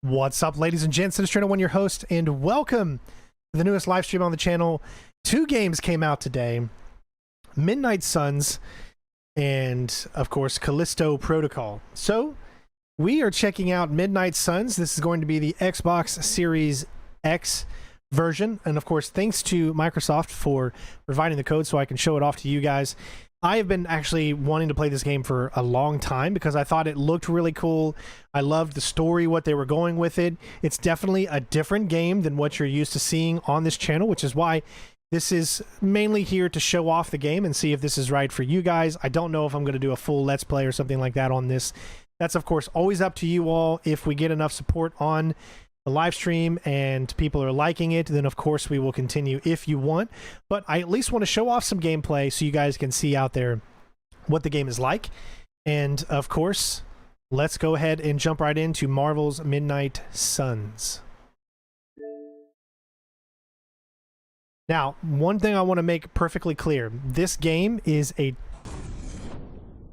What's up, ladies and gents? It is Trina, your host, and welcome to the newest live stream on the channel. Two games came out today: Midnight Suns and, of course, Callisto Protocol. So we are checking out Midnight Suns. This is going to be the Xbox Series X version, and of course, thanks to Microsoft for providing the code so I can show it off to you guys. I have been actually wanting to play this game for a long time because I thought it looked really cool. I loved the story, what they were going with it. It's definitely a different game than what you're used to seeing on this channel, which is why this is mainly here to show off the game and see if this is right for you guys. I don't know if I'm going to do a full Let's Play or something like that on this. That's, of course, always up to you all. If we get enough support on the live stream and people are liking it, then of course we will continue if you want. But I at least want to show off some gameplay so you guys can see out there what the game is like. And of course, let's go ahead and jump right into Marvel's Midnight Suns. Now, one thing I want to make perfectly clear: this game is a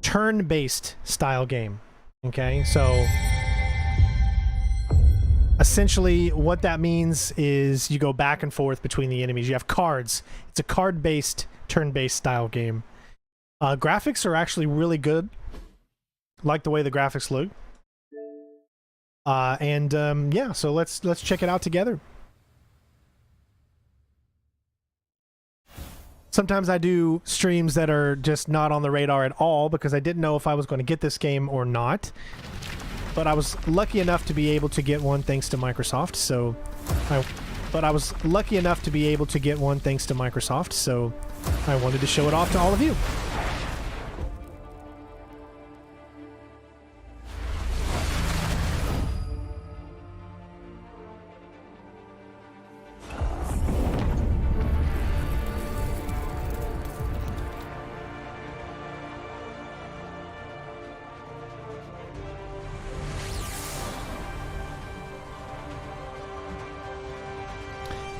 turn-based style game. Okay, so essentially what that means is you go back and forth between the enemies. You have cards. It's a card-based, turn-based style game. Graphics are actually really good. Like the way the graphics look. Yeah, so let's check it out together. Sometimes I do streams that are just not on the radar at all because I didn't know if I was going to get this game or not. But I was lucky enough to be able to get one thanks to Microsoft, so I wanted to show it off to all of you.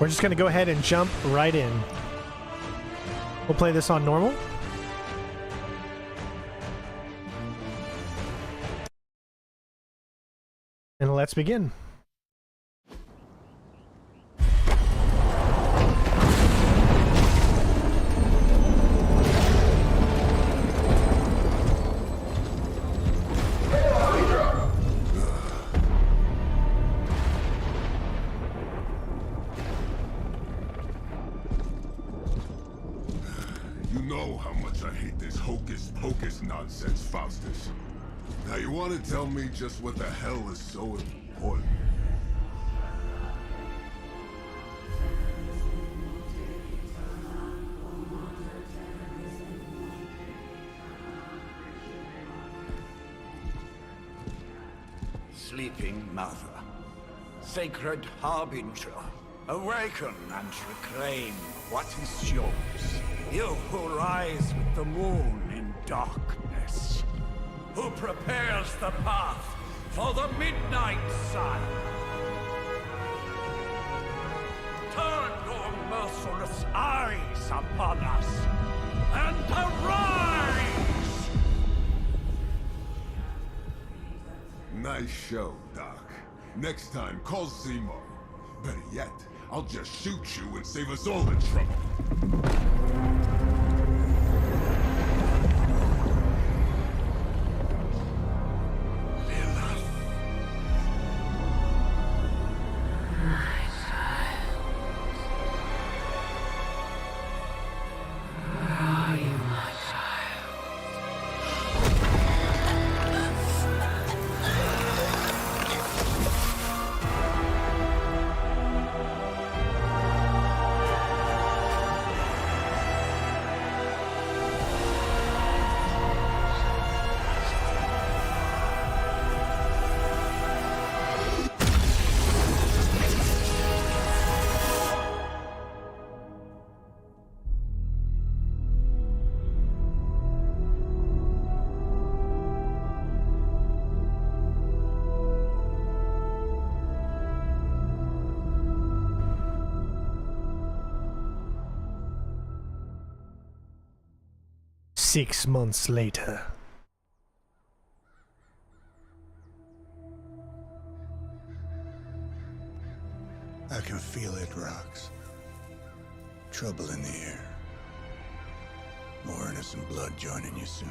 We're just going to go ahead and jump right in. We'll play this on normal. And let's begin. Nonsense, Faustus. Now you want to tell me just what the hell is so important? Sleeping Mother, sacred harbinger, awaken and reclaim what is yours. You who rise with the moon in darkness, who prepares the path for the midnight sun. Turn your merciless eyes upon us and arise! Nice show, Doc. Next time, call Seymour. Better yet, I'll just shoot you and save us all the trouble. Six months later. I can feel it, Rox. Trouble in the air. More innocent blood joining you soon.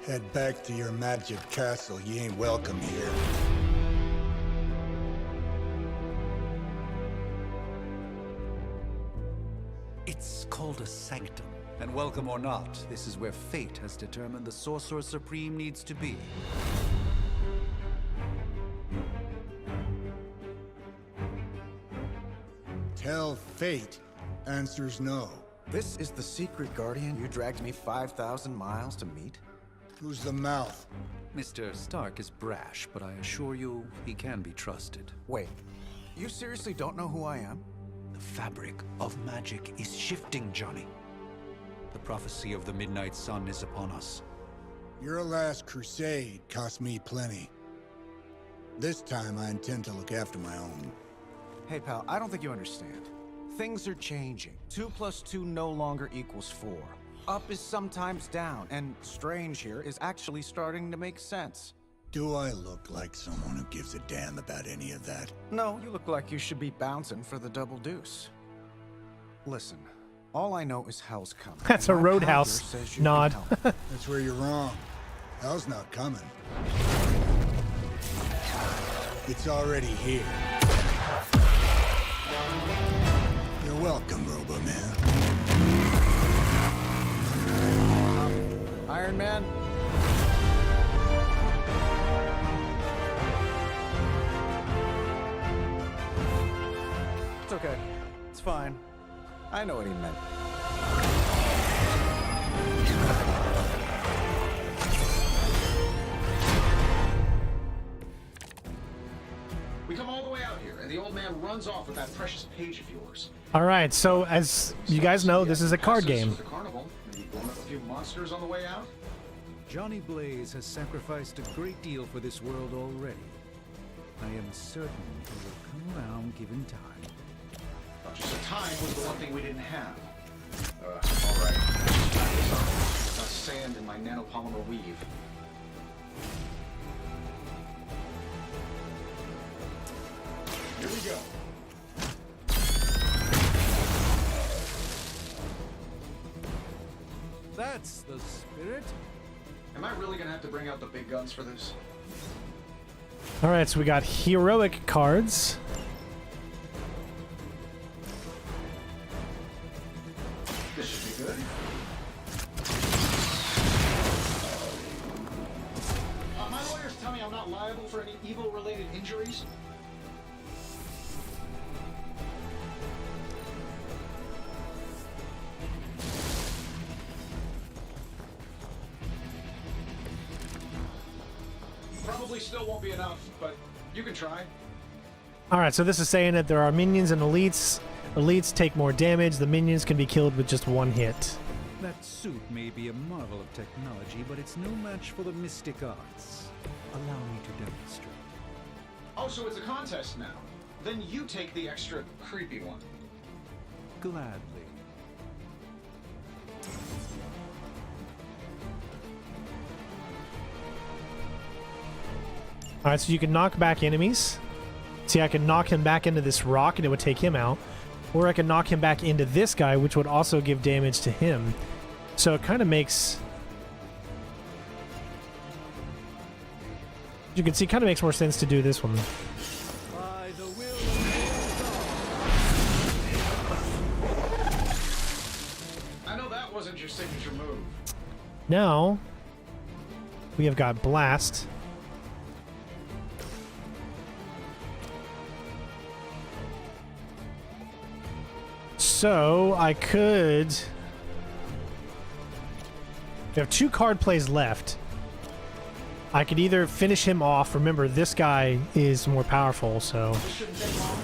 Head back to your magic castle. You ain't welcome here. It's called a sanctum. And welcome or not, this is where fate has determined the Sorcerer Supreme needs to be. Tell fate. Answers no. This is the secret guardian you dragged me 5,000 miles to meet? Who's the mouth? Mr. Stark is brash, but I assure you, he can be trusted. Wait, you seriously don't know who I am? The fabric of magic is shifting, Johnny. The prophecy of the Midnight Sun is upon us. Your last crusade cost me plenty. This time I intend to look after my own. Hey pal, I don't think you understand. Things are changing. 2 + 2 no longer equals 4. Up is sometimes down, and strange here is actually starting to make sense. Do I look like someone who gives a damn about any of that? No, you look like you should be bouncing for the double deuce. Listen, all I know is hell's coming. That's a and my Roadhouse powder says you nod. can help. That's where you're wrong. Hell's not coming. It's already here. You're welcome, Robo-Man. Iron Man? It's okay. It's fine. I know what he meant. We come all the way out here, and the old man runs off with that precious page of yours. All right, so as you guys know, this is a card game. The carnival. Maybe blown up a few monsters on the way out. Johnny Blaze has sacrificed a great deal for this world already. I am certain he will come around given time. Just the time was the one thing we didn't have. All right. Got sand in my nanopolymer weave. Here we go. That's the spirit. Am I really gonna have to bring out the big guns for this? All right, so we got heroic cards. This should be good. My lawyers tell me I'm not liable for any evil-related injuries. Probably still won't be enough, but you can try. All right, so this is saying that there are minions and elites. Elites take more damage. The minions can be killed with just one hit. That suit may be a marvel of technology, but it's no match for the mystic arts. Allow me to demonstrate. Oh, so it's a contest now. Then you take the extra creepy one. Gladly. All right, so you can knock back enemies. See, I can knock him back into this rock and it would take him out. Or I can knock him back into this guy, which would also give damage to him. So it kind of makes... You can see, kind of makes more sense to do this one. By the will of I know that wasn't your signature move. Now, we have got Blast. So, I could... We have 2 card plays left. I could either finish him off. Remember, this guy is more powerful, so... This shouldn't take long.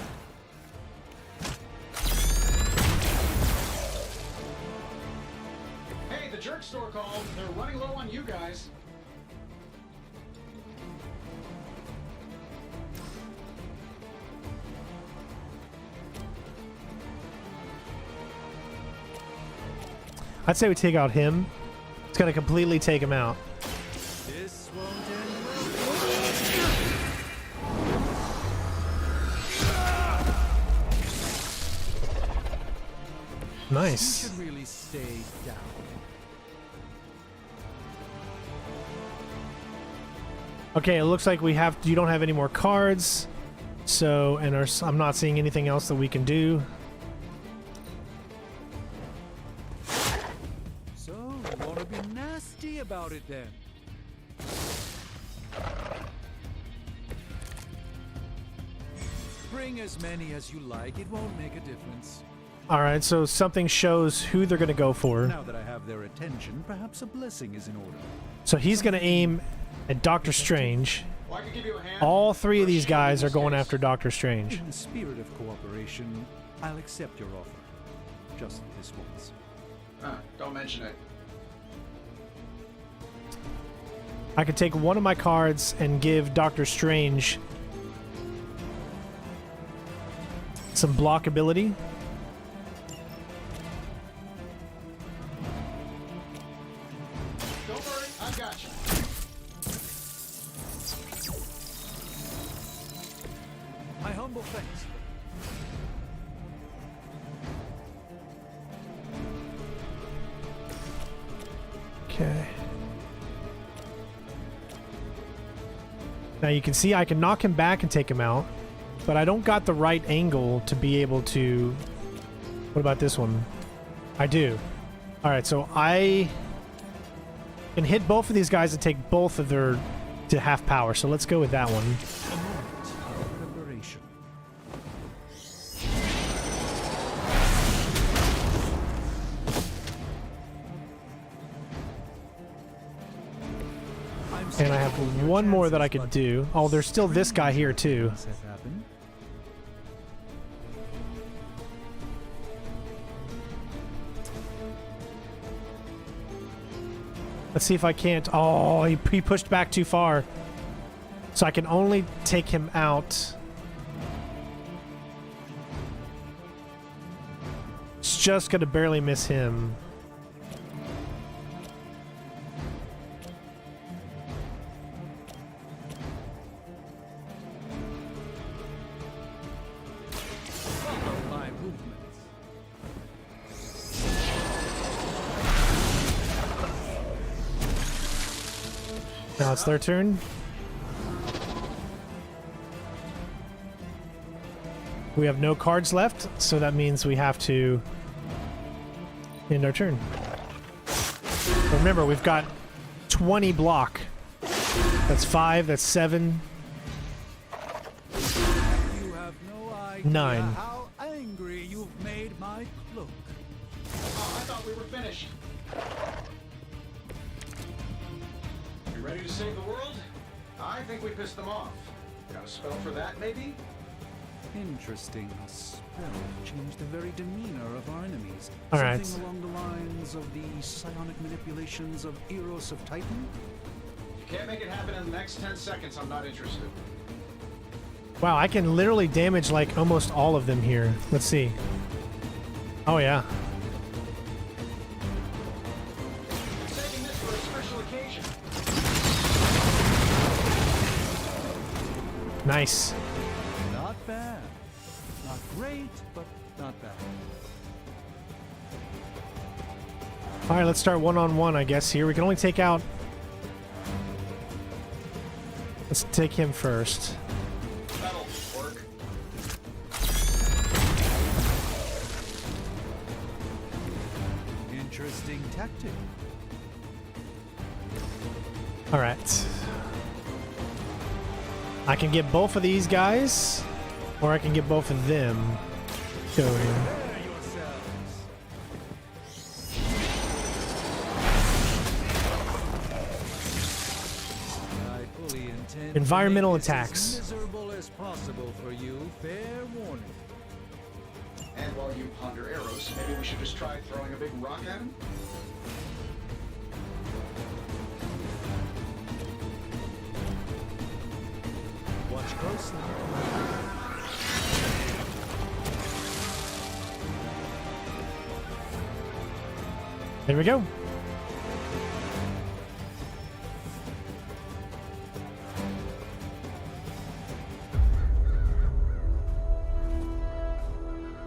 Hey, the jerk store called. They're running low on you guys. I'd say we take out him. It's gonna completely take him out. this won't end well. Nice. You should really stay down. Okay, it looks like you don't have any more cards. So, and I'm not seeing anything else that we can do. So, you want to be nasty about it then? Bring as many as you like. It won't make a difference. All right, so something shows who they're going to go for. Now that I have their attention, perhaps a blessing is in order. So he's going to aim at Doctor Strange. Well, I can give you a hand. All three of these guys are going after Doctor Strange. In the spirit of cooperation, I'll accept your offer. Just this once. Don't mention it. I could take one of my cards and give Doctor Strange some block ability. Don't worry, I've got you. My humble thanks. Okay. Now you can see I can knock him back and take him out, but I don't got the right angle to be able to... What about this one? I do. Alright, so I can hit both of these guys and take both of their to half power, so let's go with that one. A moment of preparation. And I have one more that I could do. Oh, there's still this guy here too. Let's see if I can't. Oh, he pushed back too far. So I can only take him out. It's just going to barely miss him. My movements. Now it's their turn. We have no cards left, so that means we have to end our turn. Remember, we've got 20 block. That's 5, that's 7. You have no idea 9. how angry you've made my cloak. Oh, I thought we were finished. You ready to save the world? I think we pissed them off. Got a spell for that, maybe? Interesting. A spell changed the very demeanor of our enemies. All right. Something along the lines of the psionic manipulations of Eros of Titan? If you can't make it happen in the next 10 seconds, I'm not interested. Wow, I can literally damage like almost all of them here. Let's see. Oh yeah. Saving this for a special occasion. Nice. Not bad. Not great, but not bad. All right, let's start one-on-one, I guess, here. We can only take out... Let's take him first. That'll work. Interesting tactic. All right. I can get both of these guys, or I can get both of them going. Prepare yourselves. I fully intend to Environmental make this attacks. as miserable as possible for you. Fair warning. And while you ponder arrows, maybe we should just try throwing a big rock at him? Watch closely. There we go.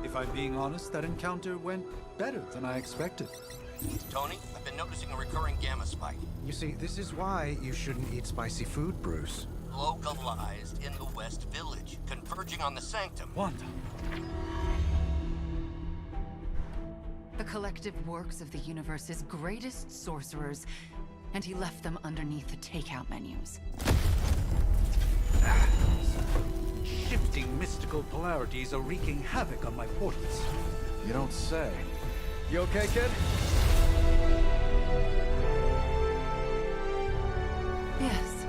If I'm being honest, that encounter went better than I expected. Tony, I've been noticing a recurring gamma spike. You see, this is why you shouldn't eat spicy food, Bruce. Localized in the West Village, converging on the Sanctum. Wanda. The collective works of the universe's greatest sorcerers, and he left them underneath the takeout menus. Shifting mystical polarities are wreaking havoc on my portals. You don't say. You okay, kid? Yes.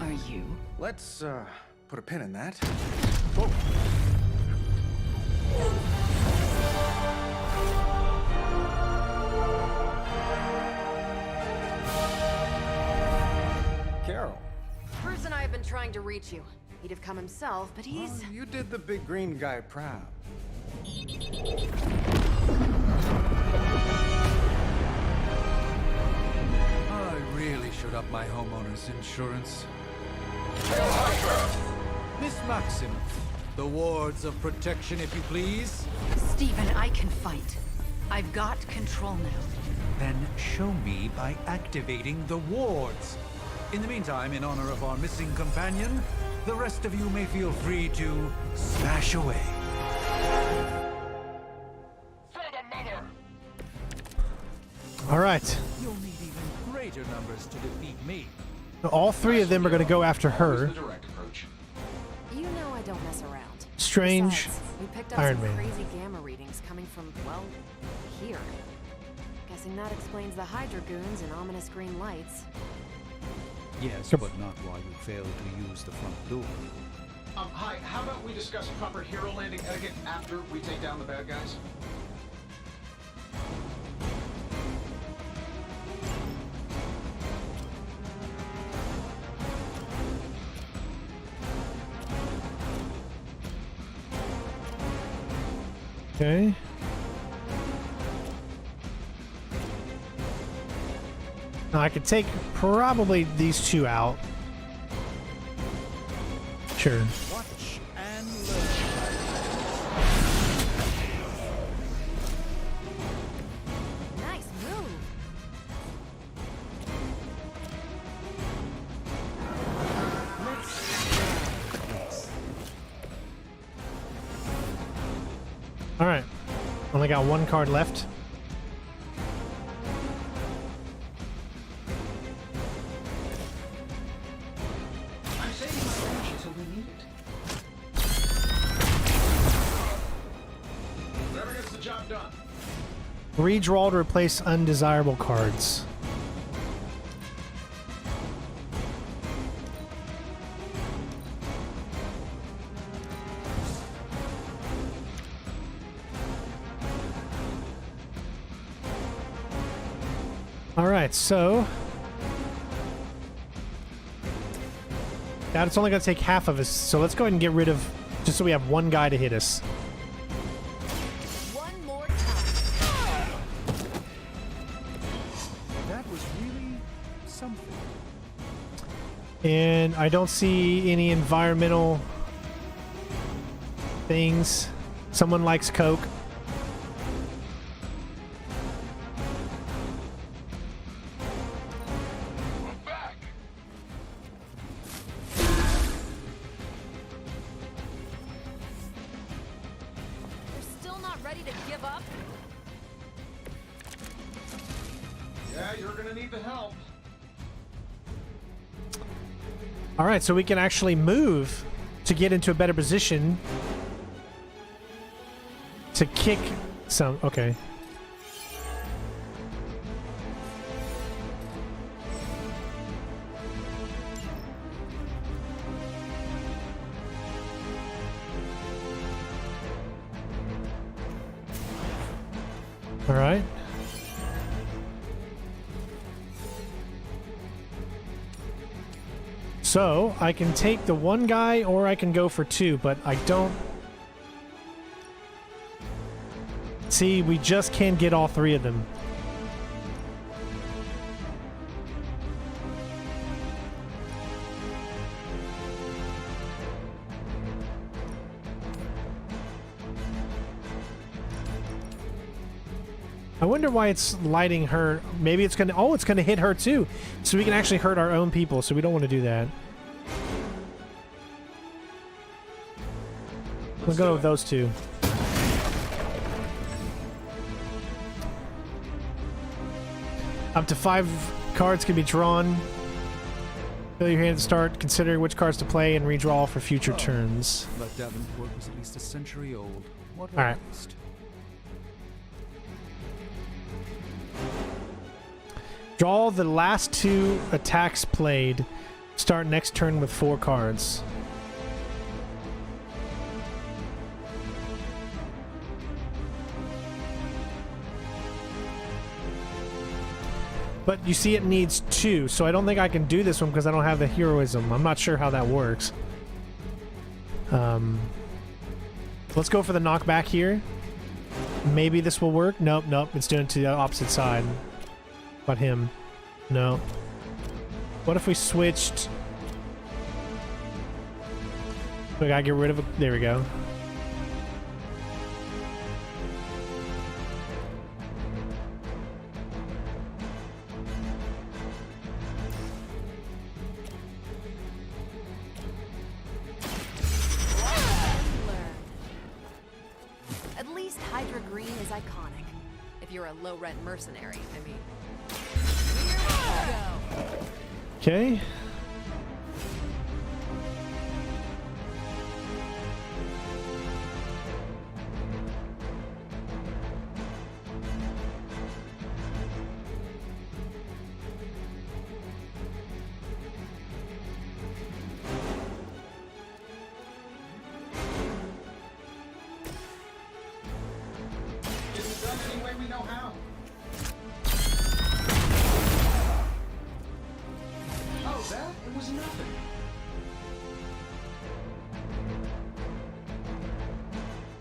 Are you? Let's, put a pin in that. Carol. Bruce and I have been trying to reach you. He'd have come himself, but he's... Oh, you did the big green guy proud. I really should up my homeowner's insurance. Miss Maxim, the wards of protection, if you please. Stephen, I can fight. I've got control now. Then show me by activating the wards. In the meantime, in honor of our missing companion, the rest of you may feel free to smash away. All right. You'll need even greater numbers to defeat me. All three of them are going to go after her. The direct approach. You know I don't mess around. Strange. Besides, we picked up Iron some Man. crazy gamma readings coming from, well, here. Guessing that explains the Hydra goons and ominous green lights. Yes, but not while you fail to use the front door. Hi, how about we discuss proper hero landing etiquette after we take down the bad guys? Okay. Now I could take probably these two out. Sure. Watch and learn. Nice move. All right. Only got one card left. I'm saving my energy till we need it. Whatever gets the job done. Redraw to replace undesirable cards. All right, so it's only going to take half of us. So let's go ahead and get rid of, just so we have one guy to hit us. One more time. That was really something. And I don't see any environmental things. Someone likes Coke. You're still not ready to give up? Yeah, you're gonna need the help. All right, so we can actually move to get into a better position to kick some. Okay. All right. So I can take the one guy or I can go for two, but I don't. See, we just can't get all three of them. I wonder why it's lighting her. Maybe it's gonna. Oh, it's gonna hit her too, so we can actually hurt our own people. So we don't want to do that. We'll go with those two. Up to 5 cards can be drawn. Fill your hand at the start. Consider which cards to play and redraw for future turns. But Davenport was at least a century old. What a All right. waste. Draw the last 2 attacks played. Start next turn with 4 cards. But you see it needs 2, so I don't think I can do this one because I don't have the heroism. I'm not sure how that works. Let's go for the knockback here. Maybe this will work. Nope, nope. It's doing it to the opposite side. But him. No. What if we switched? We gotta get rid of it. There we go. At least Hydra Green is iconic. If you're a low-rent mercenary, I mean. Here we go. Okay. It's done any way we know how. Oh, that? It was nothing.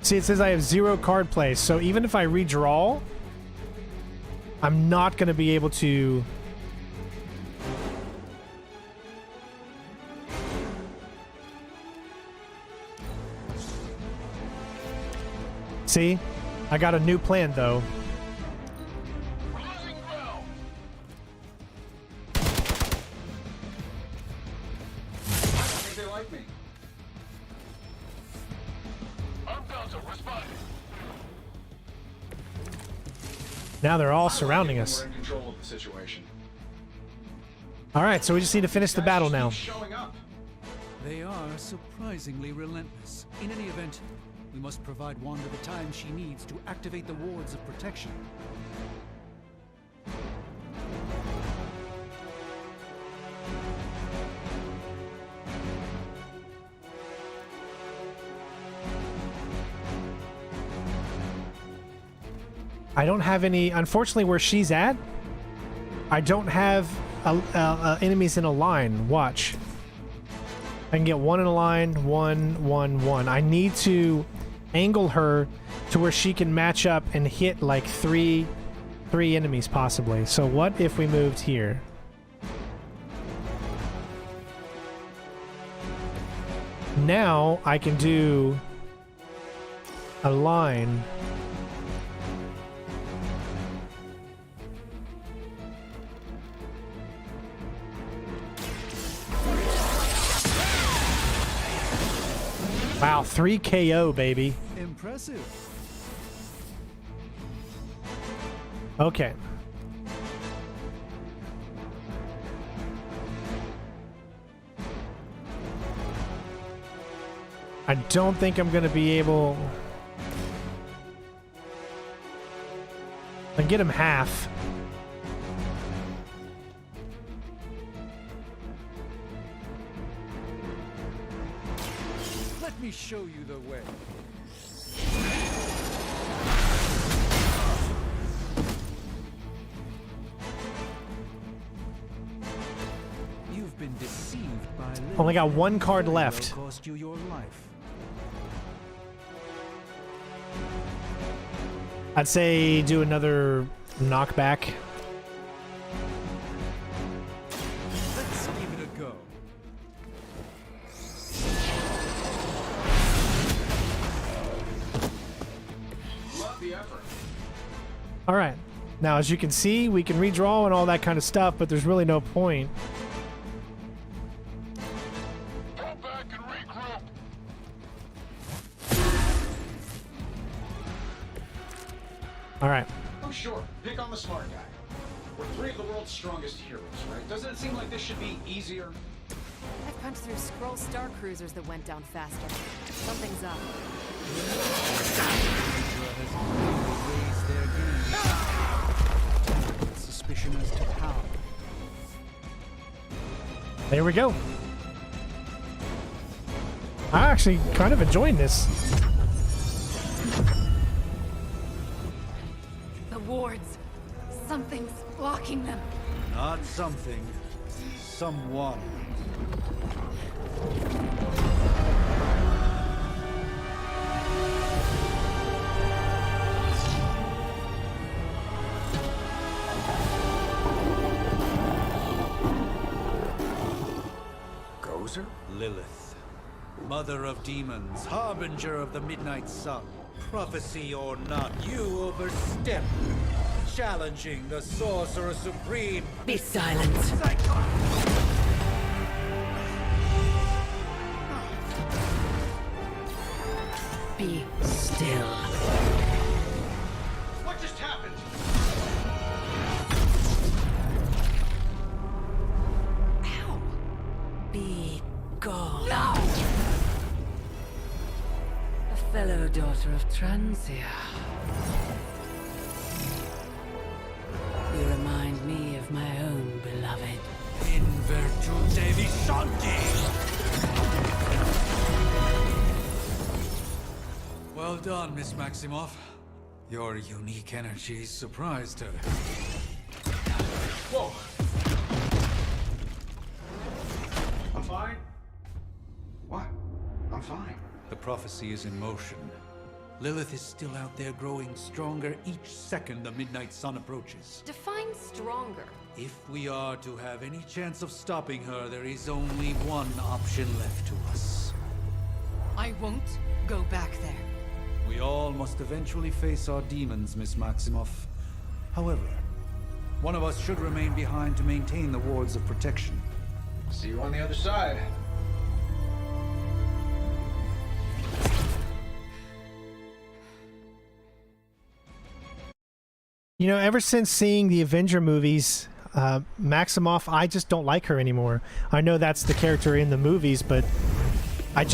See, it says I have 0 card play, so even if I redraw, I'm not going to be able to... See? I got a new plan, though. I don't think they like me. Now they're all surrounding us. We're in control of the situation. Alright, so we just need to finish the Guys battle just now. keep showing up. They are surprisingly relentless. In any event, we must provide Wanda the time she needs to activate the wards of protection. I don't have any... Unfortunately, where she's at, I don't have enemies in a line. Watch. I can get 1 in a line, 1, 1, 1. I need to angle her to where she can match up and hit like three enemies possibly. So what if we moved here? Now I can do a line. Wow, 3 KO, baby. Impressive. Okay. I don't think I'm going to be able... I get him half. Let me show you the way. You've been deceived by Only got 1 card left. Cost you your life. I'd say do another knockback. Let's give it a go. Love the effort. All right. Now, as you can see, we can redraw and all that kind of stuff, but there's really no point. Fall back and regroup. All right. Oh, sure. Pick on the smart guy. We're three of the world's strongest heroes, right? Doesn't it seem like this should be easier? I've punched through scroll star cruisers that went down faster. Something's up. Suspicion as to how. There we go. I'm actually kind of enjoying this. The wards. Something's blocking them. Not something. Someone. Gozer? Lilith. Mother of demons, harbinger of the midnight sun. Prophecy or not, you overstep. Challenging the Sorcerer Supreme. Be silent. Be still. What just happened? Ow. Be gone. No! A fellow daughter of Transia. You remind me of my own beloved. In virtute vishanti. Well done, Miss Maximoff. Your unique energy surprised her. Whoa! I'm fine. What? I'm fine. The prophecy is in motion. Lilith is still out there growing stronger each second the midnight sun approaches. Define stronger. If we are to have any chance of stopping her, there is only one option left to us. I won't go back there. We all must eventually face our demons, Miss Maximoff. However, one of us should remain behind to maintain the wards of protection. See you on the other side. You know, ever since seeing the Avenger movies, Maximoff, I just don't like her anymore. I know that's the character in the movies, but I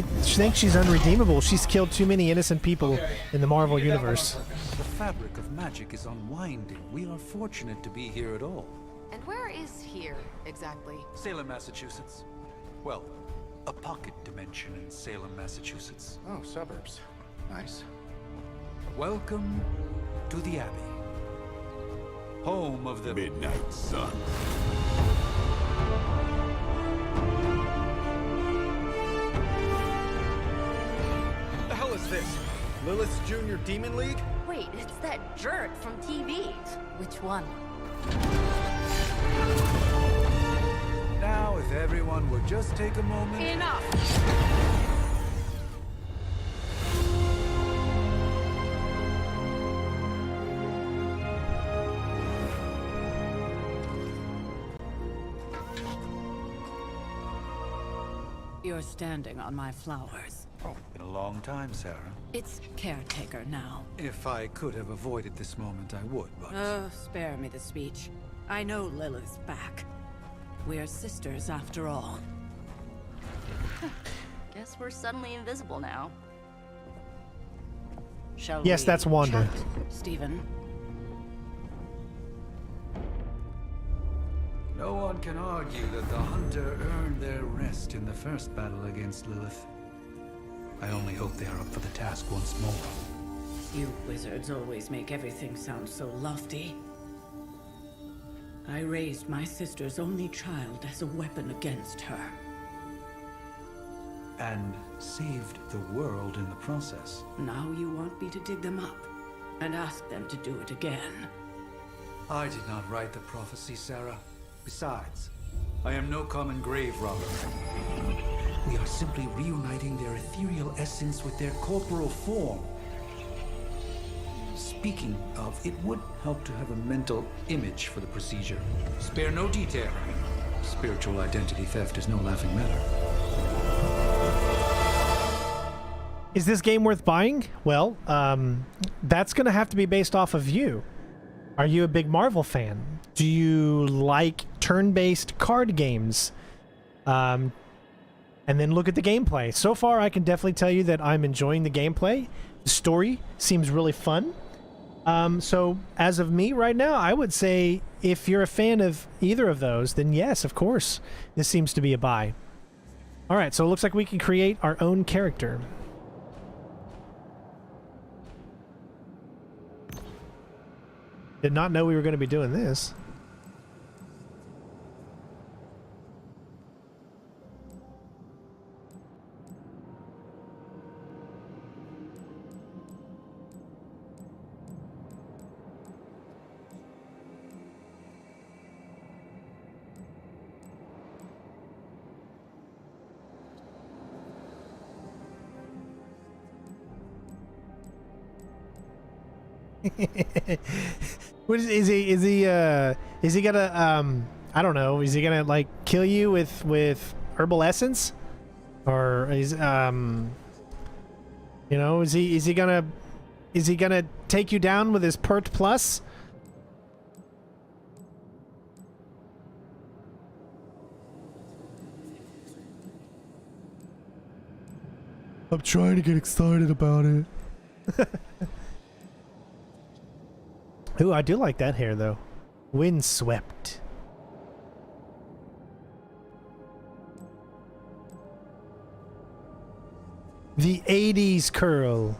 think she's unredeemable. She's killed too many innocent people in the Marvel universe. The fabric of magic is unwinding. We are fortunate to be here at all. And where is here, exactly? Salem, Massachusetts. Well, a pocket dimension in Salem, Massachusetts. Oh, suburbs. Nice. Welcome to the Abbey. Home of the Midnight Sun. What the hell is this? Lilith's Junior Demon League? Wait, it's that jerk from TV. Which one? Now, if everyone would just take a moment. Enough! You're standing on my flowers. Oh, been a long time, Sarah. It's caretaker now. If I could have avoided this moment, I would, but... Oh, spare me the speech. I know Lilith's back. We're sisters after all. Guess we're suddenly invisible now. Shall Yes, we that's Wanda. chat, Stephen? No one can argue that the Hunter earned their rest in the first battle against Lilith. I only hope they are up for the task once more. You wizards always make everything sound so lofty. I raised my sister's only child as a weapon against her. And saved the world in the process. Now you want me to dig them up and ask them to do it again. I did not write the prophecy, Sarah. Besides, I am no common grave robber. We are simply reuniting their ethereal essence with their corporal form. Speaking of, it would help to have a mental image for the procedure. Spare no detail. Spiritual identity theft is no laughing matter. Is this game worth buying? Well, that's going to have to be based off of you. Are you a big Marvel fan? Do you like turn-based card games? And then look at the gameplay. So far, I can definitely tell you that I'm enjoying the gameplay. The story seems really fun. So as of me right now, I would say if you're a fan of either of those, then yes, of course, this seems to be a buy. All right, so it looks like we can create our own character. Did not know we were going to be doing this. What is he gonna I don't know, is he gonna like kill you with herbal essence, or is you know, is he gonna take you down with his Pert Plus? I'm trying to get excited about it. Ooh, I do like that hair, though. Windswept. The 80s curl.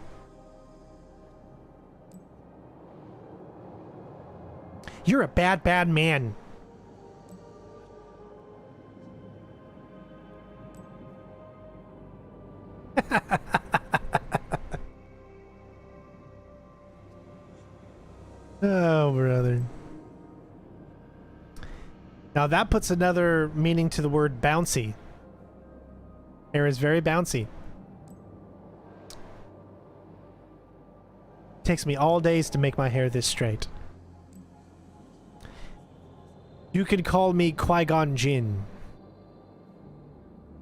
You're a bad, bad man. Oh, brother. Now that puts another meaning to the word bouncy. Hair is very bouncy. Takes me all days to make my hair this straight. You could call me Qui-Gon Jinn.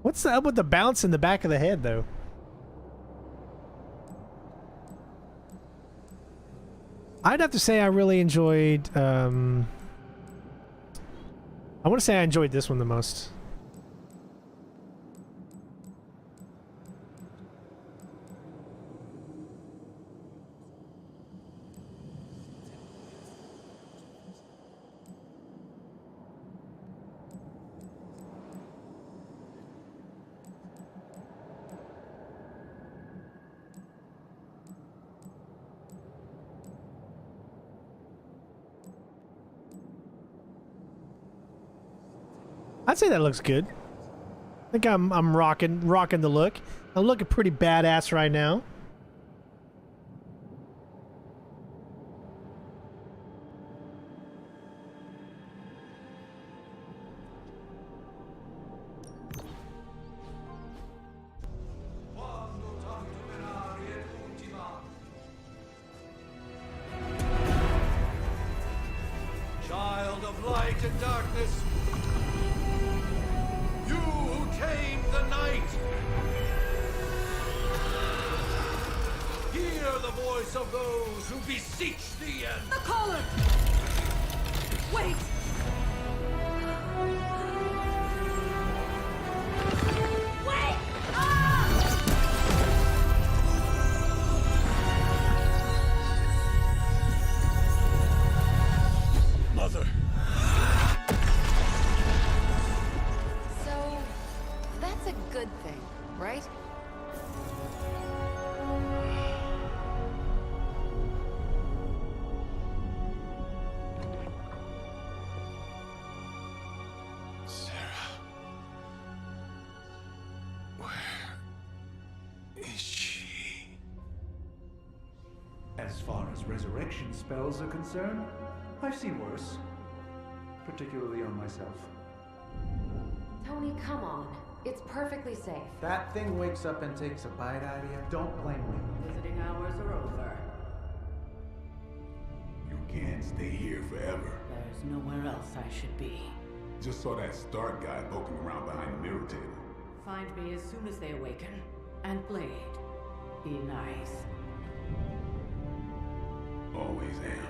What's up with the bounce in the back of the head, though? I'd have to say I really enjoyed, I want to say I enjoyed this one the most. I'd say that looks good. I think I'm rocking the look. I'm looking pretty badass right now. Child of light and darkness, you who tame the night, hear the voice of those who beseech the end. The collar! Wait! Wait! Ah! Mother. So, that's a good thing, right? Sarah. Where is she? As far as resurrection spells are concerned, I've seen worse. Particularly on myself. Tony, come on. It's perfectly safe. That thing wakes up and takes a bite out of you. Don't blame me. Visiting hours are over. can't stay here forever. There's nowhere else I should be. Just saw that Stark guy poking around behind the mirror table. Find me as soon as they awaken. And Blade, be nice. Always am.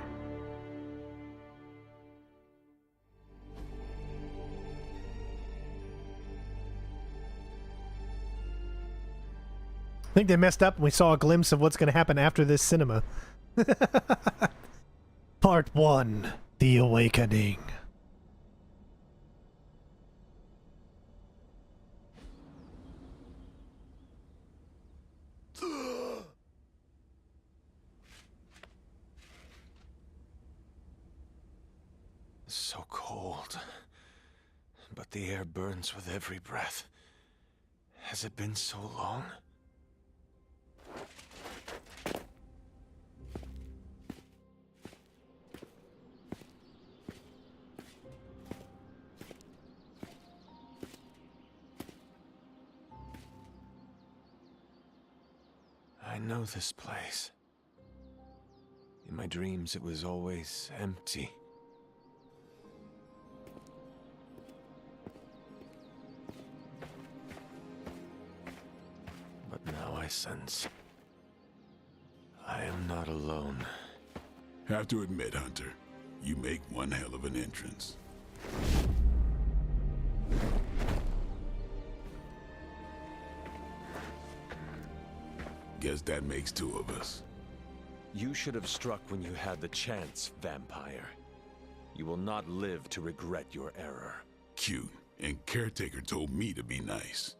I think they messed up and we saw a glimpse of what's going to happen after this cinema. Part 1, The Awakening. So cold, but the air burns with every breath. Has it been so long? I know this place. In my dreams, it was always empty. But now I sense I am not alone. Have to admit, Hunter, you make one hell of an entrance. Guess that makes two of us. You should have struck when you had the chance, vampire. You will not live to regret your error. Cute, and Caretaker told me to be nice.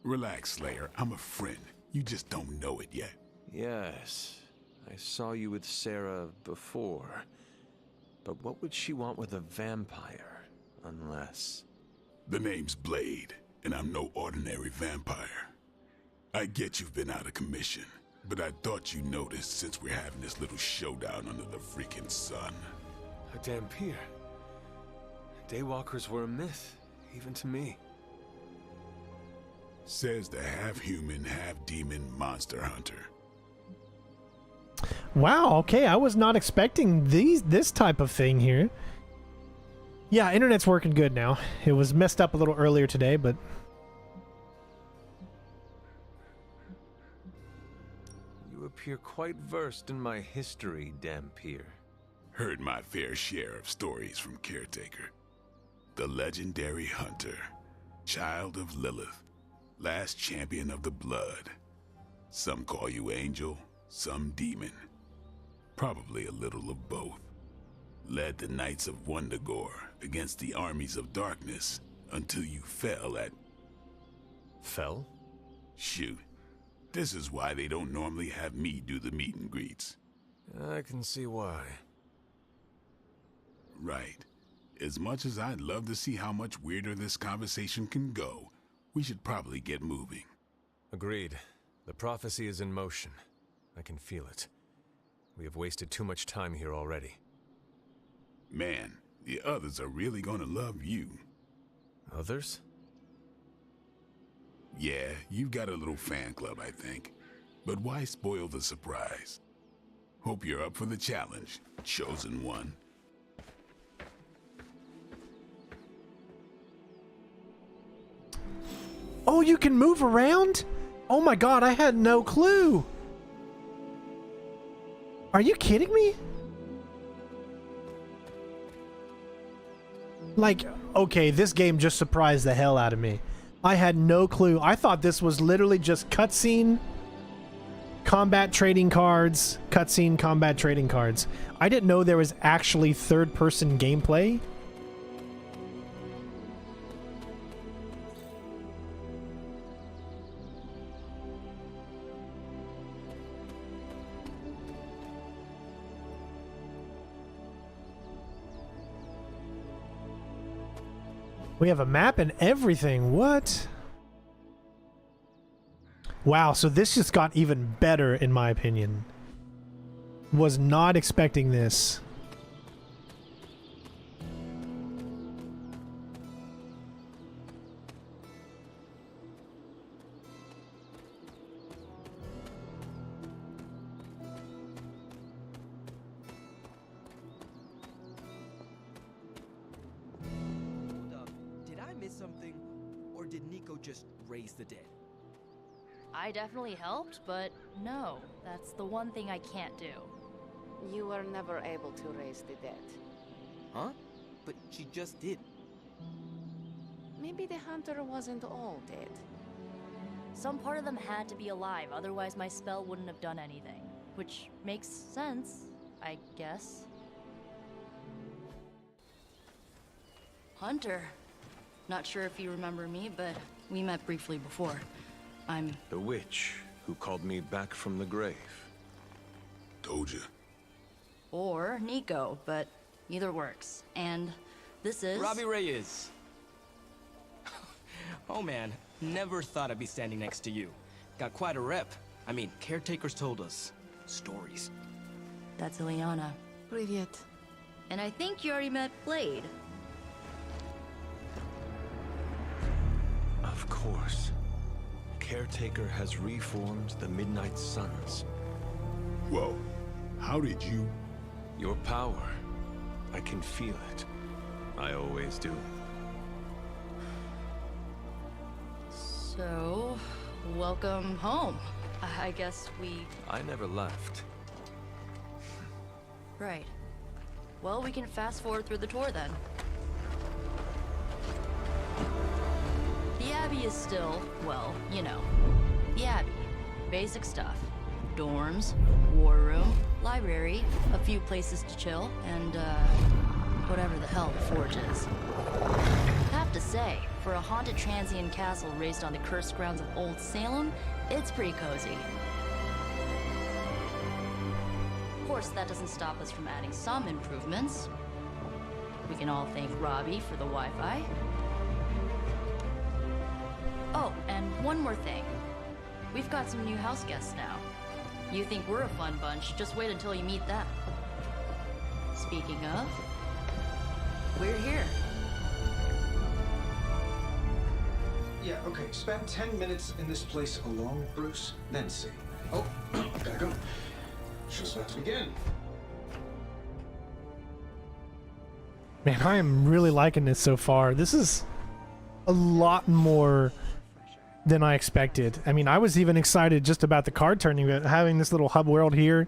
Relax, Slayer, I'm a friend. You just don't know it yet. Yes, I saw you with Sarah before. But what would she want with a vampire, unless... The name's Blade, and I'm no ordinary vampire. I get you've been out of commission, but I thought you noticed since we're having this little showdown under the freaking sun. A Dampier. Daywalkers were a myth, even to me. Says the half-human, half-demon monster hunter. Wow, okay, I was not expecting this type of thing here. Yeah, internet's working good now. It was messed up a little earlier today, but... You appear quite versed in my history, Dampier. Heard my fair share of stories from Caretaker. The legendary hunter, child of Lilith, last champion of the blood. Some call you angel, some demon. Probably a little of both. Led the Knights of Wundagore against the armies of darkness until you fell at... Fell? Shoot. This is why they don't normally have me do the meet and greets. I can see why. Right. As much as I'd love to see how much weirder this conversation can go, we should probably get moving. Agreed. The prophecy is in motion. I can feel it. We have wasted too much time here already. Man, the others are really gonna love you. Others? Yeah, you've got a little fan club, I think. But why spoil the surprise? Hope you're up for the challenge, chosen one. Oh, you can move around? Oh my god, I had no clue. Are you kidding me? Like, okay, this game just surprised the hell out of me. I had no clue. I thought this was literally just cutscene, combat trading cards, cutscene, combat trading cards. I didn't know there was actually third-person gameplay. We have a map and everything. What? Wow, so this just got even better in my opinion. Was not expecting this. something, or did Nico just raise the dead? I definitely helped, but no, that's the one thing I can't do. You were never able to raise the dead. Huh? But she just did. Maybe the hunter wasn't all dead. Some part of them had to be alive, otherwise my spell wouldn't have done anything. Which makes sense, I guess. Hunter. Not sure if you remember me, but we met briefly before. I'm... The witch who called me back from the grave. Told you. Or Nico, but either works. And this is... Robbie Reyes. Oh man, never thought I'd be standing next to you. Got quite a rep. I mean, caretakers told us stories. That's Ileana. Привет. And I think you already met Blade. Of course. Caretaker has reformed the Midnight Suns. Whoa. How did you... Your power. I can feel it. I always do. So, welcome home. I guess we... I never left. Right. Well, we can fast forward through the tour then. The Abbey is still, well, you know, the Abbey. Basic stuff. Dorms, war room, library, a few places to chill, and, whatever the hell the Forge is. Have to say, for a haunted transient castle raised on the cursed grounds of Old Salem, it's pretty cozy. Of course, that doesn't stop us from adding some improvements. We can all thank Robbie for the Wi-Fi. Oh, and one more thing. We've got some new house guests now. You think we're a fun bunch, just wait until you meet them. Speaking of, we're here. Yeah, okay. Spend 10 minutes in this place alone, Bruce, then see. Oh, gotta go. Show's about to begin. Man, I am really liking this so far. This is a lot more than I expected. I mean, I was even excited just about the card turning, but having this little hub world here,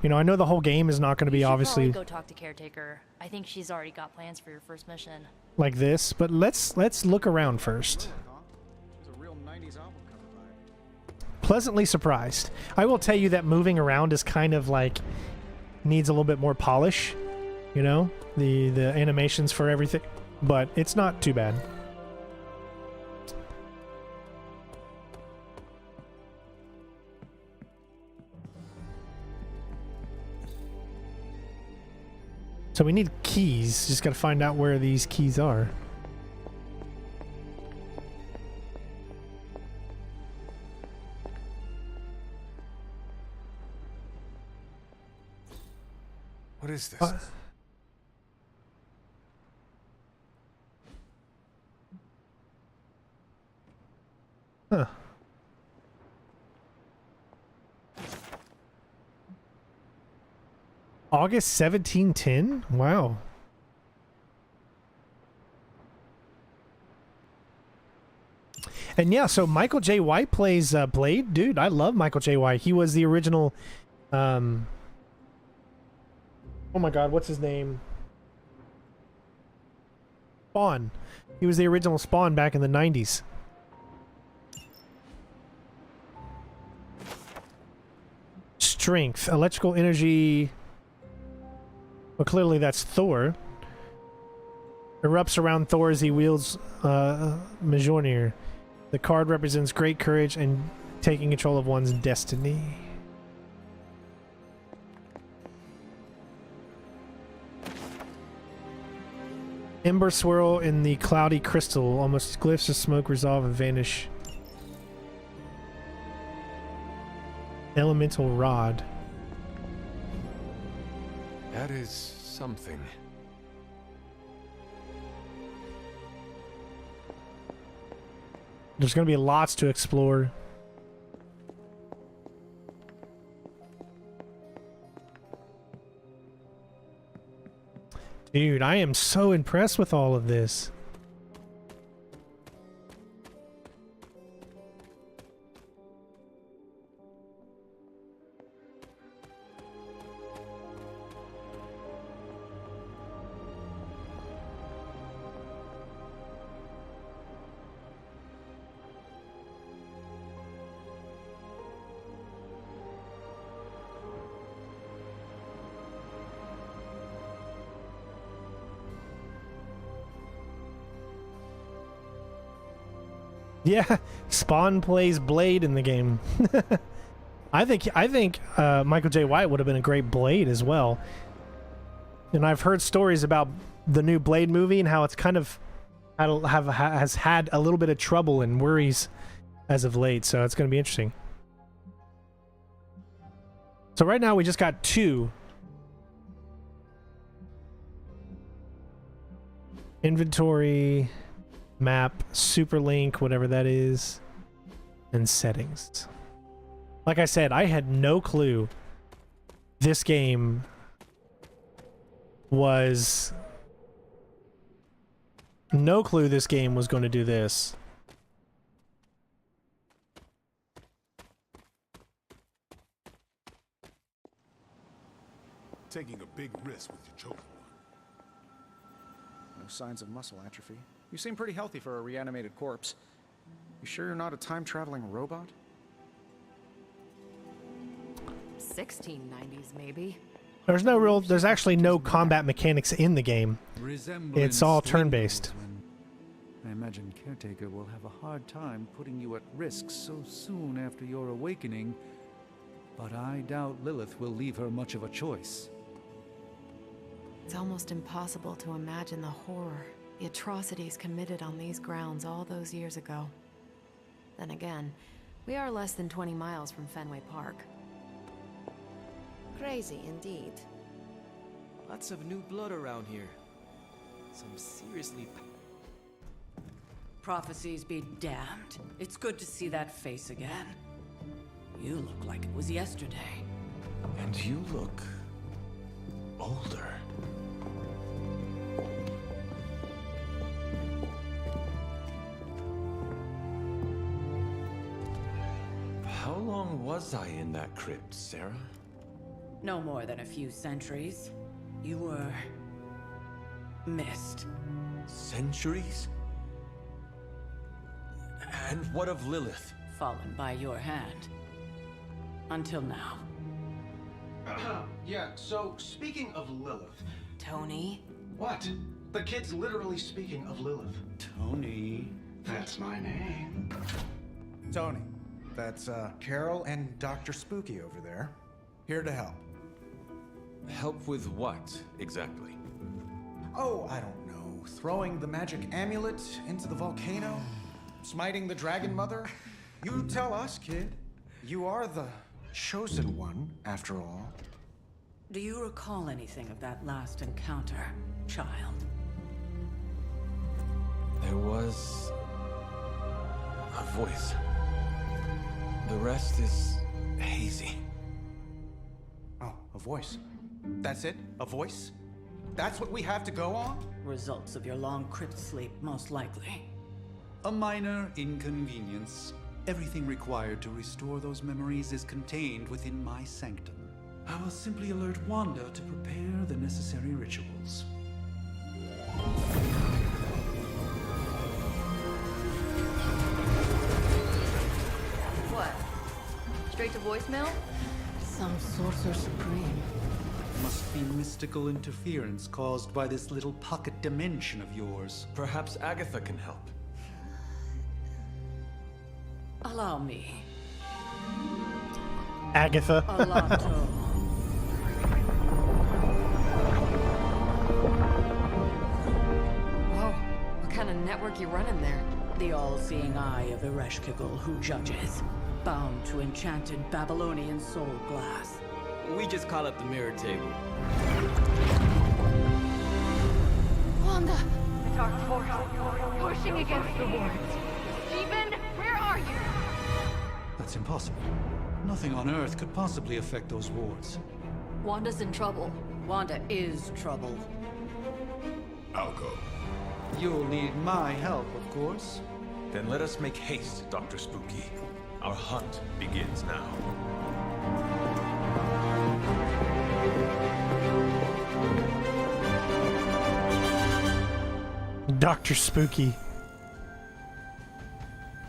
you know, I know the whole game is not going to be obviously go talk to Caretaker. I think she's already got plans for your first mission. like this, but let's look around first. Pleasantly surprised. I will tell you that moving around is kind of like needs a little bit more polish, you know, the animations for everything, but it's not too bad. So we need keys. Just got to find out where these keys are. What is this? Huh. August 1710? Wow. And yeah, so Michael J. White plays Blade. Dude, I love Michael J. White. He was the original... Oh my god, what's his name? Spawn. He was the original Spawn back in the 90s. Strength. Electrical energy... Well, clearly that's Thor. Erupts around Thor as he wields Mjolnir. The card represents great courage and taking control of one's destiny. Ember swirl in the cloudy crystal. Almost glyphs of smoke resolve and vanish. Elemental rod. That is something. There's going to be lots to explore. Dude, I am so impressed with all of this. Yeah, Spawn plays Blade in the game. I think Michael J. White would have been a great Blade as well. And I've heard stories about the new Blade movie and how it's kind of has had a little bit of trouble and worries as of late. So it's going to be interesting. So right now we just got 2. Inventory, map, superlink, whatever that is, and settings. Like I said, I had no clue this game was... No clue this game was going to do this. Taking a big risk with your chosen one. No signs of muscle atrophy. You seem pretty healthy for a reanimated corpse. You sure you're not a time-traveling robot? 1690s, maybe. There's actually no combat mechanics in the game. It's all turn-based. I imagine Caretaker will have a hard time putting you at risk so soon after your awakening, but I doubt Lilith will leave her much of a choice. It's almost impossible to imagine the horror, the atrocities committed on these grounds all those years ago. Then again, we are less than 20 miles from Fenway Park. Crazy indeed. Lots of new blood around here. Some seriously... Prophecies be damned. It's good to see that face again. You look like it was yesterday. And you look... older. How long was I in that crypt, Sarah? No more than a few centuries. You were... missed. Centuries? And what of Lilith? Fallen by your hand. Until now. Yeah, so speaking of Lilith... Tony? What? The kid's literally speaking of Lilith. Tony. That's my name. Tony. That's, Carol and Dr. Spooky over there. Here to help. Help with what, exactly? Oh, I don't know. Throwing the magic amulet into the volcano? Smiting the Dragon Mother? You tell us, kid. You are the chosen one, after all. Do you recall anything of that last encounter, child? There was... a voice. The rest is hazy. Oh, a voice. That's it? A voice? That's what we have to go on? Results of your long crypt sleep, most likely. A minor inconvenience. Everything required to restore those memories is contained within my sanctum. I will simply alert Wanda to prepare the necessary rituals. What? Straight to voicemail? Some sorcerer supreme. Must be mystical interference caused by this little pocket dimension of yours. Perhaps Agatha can help. Allow me. Agatha. Alato. Whoa, what kind of network you running there? The all-seeing eye of Ereshkigal who judges. Bound to enchanted Babylonian soul glass. We just call it the mirror table. Wanda! The dark force, pushing against the wards. Stephen, where are you? That's impossible. Nothing on Earth could possibly affect those wards. Wanda's in trouble. Wanda is trouble. I'll go. You'll need my help, of course. Then let us make haste, Dr. Spooky. Our hunt begins now. Dr. Spooky.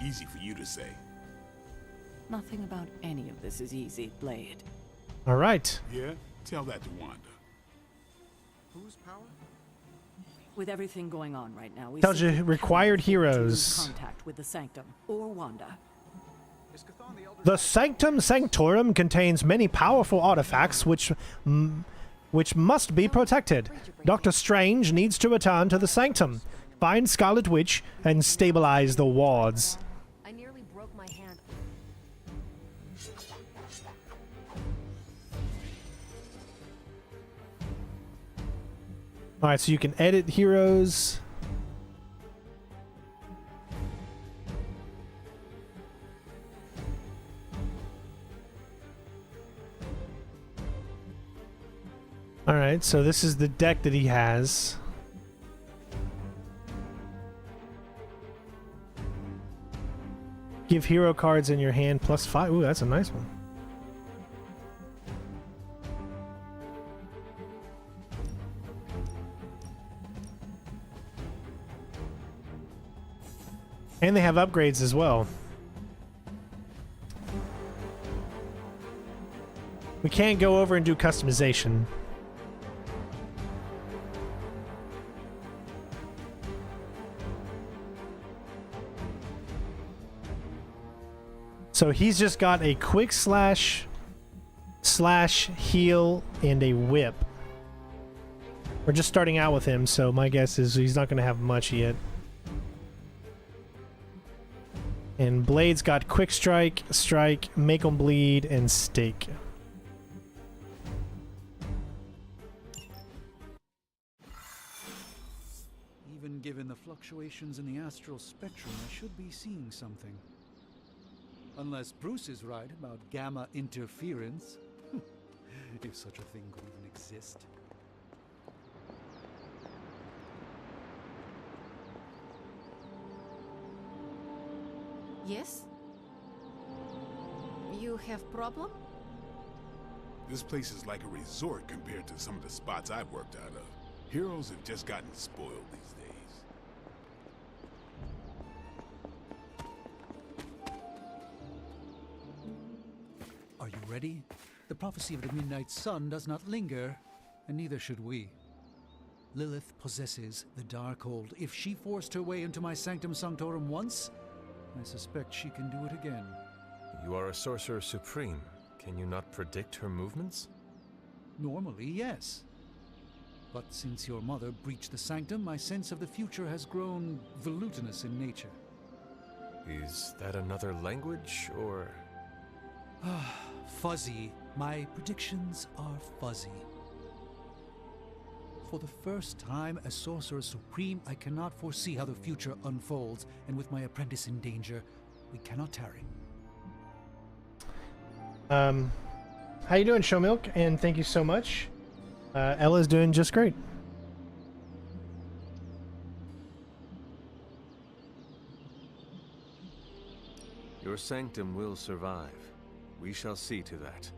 Easy for you to say. Nothing about any of this is easy, Blade. All right. Yeah? Tell that to Wanda. Whose power? With everything going on right now, we Tells you simply required cannot afford to heroes. lose contact with the Sanctum or Wanda. The Sanctum Sanctorum contains many powerful artifacts which must be protected. Doctor Strange needs to return to the Sanctum, find Scarlet Witch, and stabilize the wards. I nearly broke my hand. Alright, so you can edit heroes. Alright, so this is the deck that he has. Give hero cards in your hand +5. Ooh, that's a nice one. And they have upgrades as well. We can't go over and do customization. So he's just got a quick slash, heal, and a whip. We're just starting out with him, so my guess is he's not going to have much yet. And Blade's got quick strike, make 'em bleed, and stake. Even given the fluctuations in the astral spectrum, I should be seeing something. Unless Bruce is right about gamma interference. If such a thing could even exist. Yes? You have problem? This place is like a resort compared to some of the spots I've worked out of. Heroes have just gotten spoiled these days. Are you ready? The prophecy of the Midnight Sun does not linger, and neither should we. Lilith possesses the Darkhold. If she forced her way into my Sanctum Sanctorum once, I suspect she can do it again. You are a Sorcerer Supreme. Can you not predict her movements? Normally, yes. But since your mother breached the Sanctum, my sense of the future has grown volutinous in nature. Is that another language, or...? Fuzzy. My predictions are fuzzy. For the first time as Sorcerer Supreme, I cannot foresee how the future unfolds, and with my apprentice in danger, we cannot tarry. How you doing, Showmilk? And thank you so much. Ella's doing just great. Your sanctum will survive. We shall see to that.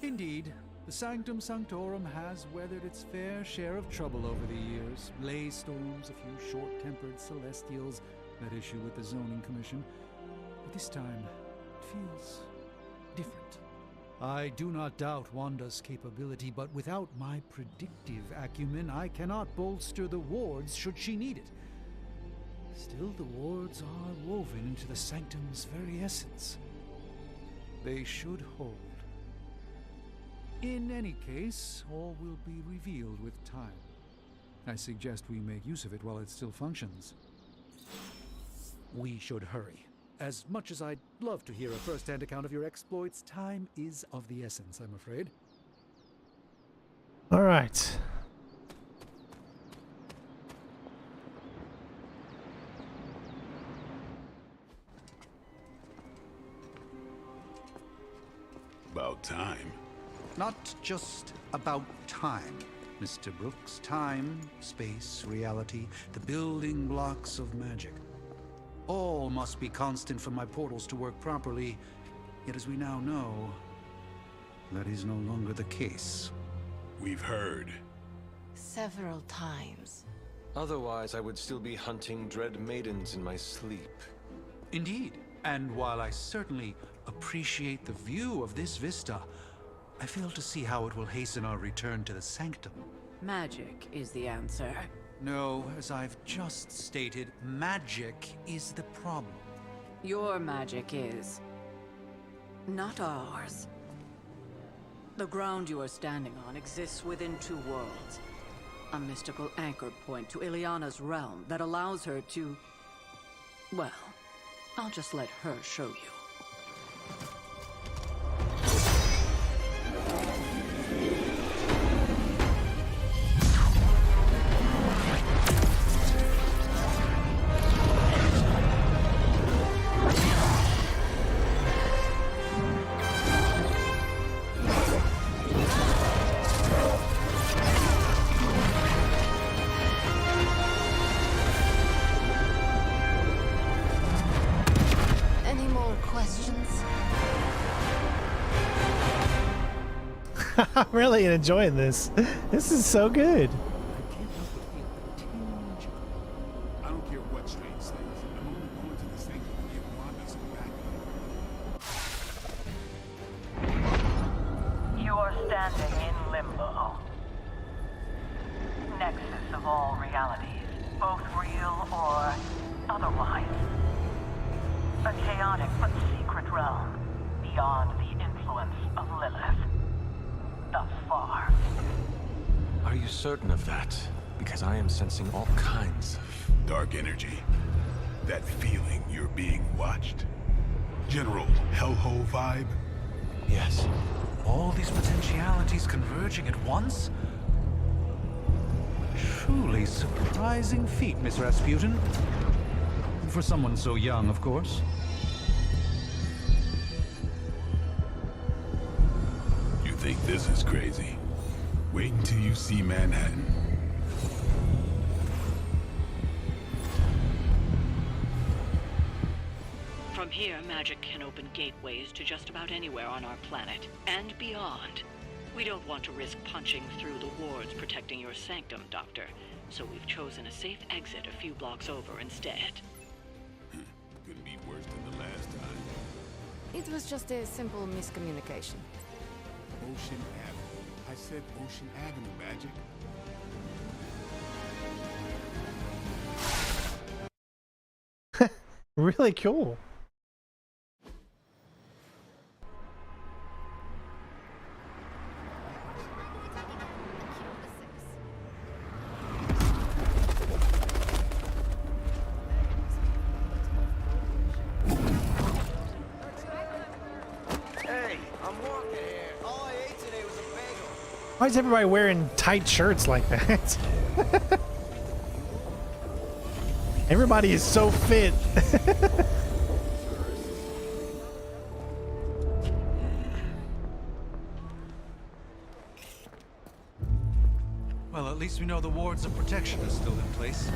Indeed, the Sanctum Sanctorum has weathered its fair share of trouble over the years. Blaze storms, a few short-tempered celestials, that issue with the Zoning Commission. But this time, it feels different. I do not doubt Wanda's capability, but without my predictive acumen, I cannot bolster the wards should she need it. Still, the wards are woven into the Sanctum's very essence. They should hold. In any case, all will be revealed with time. I suggest we make use of it while it still functions. We should hurry. As much as I'd love to hear a first-hand account of your exploits, time is of the essence, I'm afraid. All right. About time. Not just about time, Mr. Brooks. Time, space, reality, the building blocks of magic. All must be constant for my portals to work properly, yet as we now know, that is no longer the case. We've heard. Several times. Otherwise, I would still be hunting dread maidens in my sleep. Indeed, and while I certainly appreciate the view of this vista, I fail to see how it will hasten our return to the Sanctum. Magic is the answer. No, as I've just stated, magic is the problem. Your magic is not ours. The ground you are standing on exists within two worlds. A mystical anchor point to Ileana's realm that allows her to... Well, I'll just let her show you. I'm really enjoying this. This is so good. I don't care what Strange says. I'm only going to the sanctum to give Wanda some backup. You're standing in limbo. Nexus of all realities, both real or otherwise. A chaotic but secret realm beyond the influence of Lilith. Thus far. Are you certain of that? Because I am sensing all kinds of... dark energy. That feeling you're being watched. General hellhole vibe? Yes. All these potentialities converging at once? Truly surprising feat, Miss Rasputin. For someone so young, of course. Think this is crazy. Wait until you see Manhattan. From here, magic can open gateways to just about anywhere on our planet, and beyond. We don't want to risk punching through the wards protecting your sanctum, Doctor, so we've chosen a safe exit a few blocks over instead. Couldn't be worse than the last time. It was just a simple miscommunication. Ocean Avenue. I said Ocean Avenue, Magic. Really cool. Why is everybody wearing tight shirts like that? Everybody is so fit. Well, at least we know the wards of protection are still in place.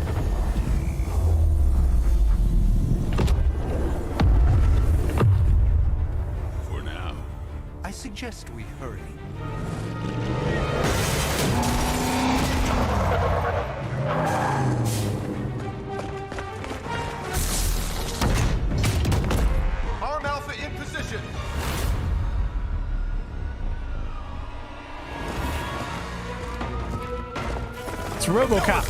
For now. I suggest we hurry. Arm Alpha in position. It's RoboCop.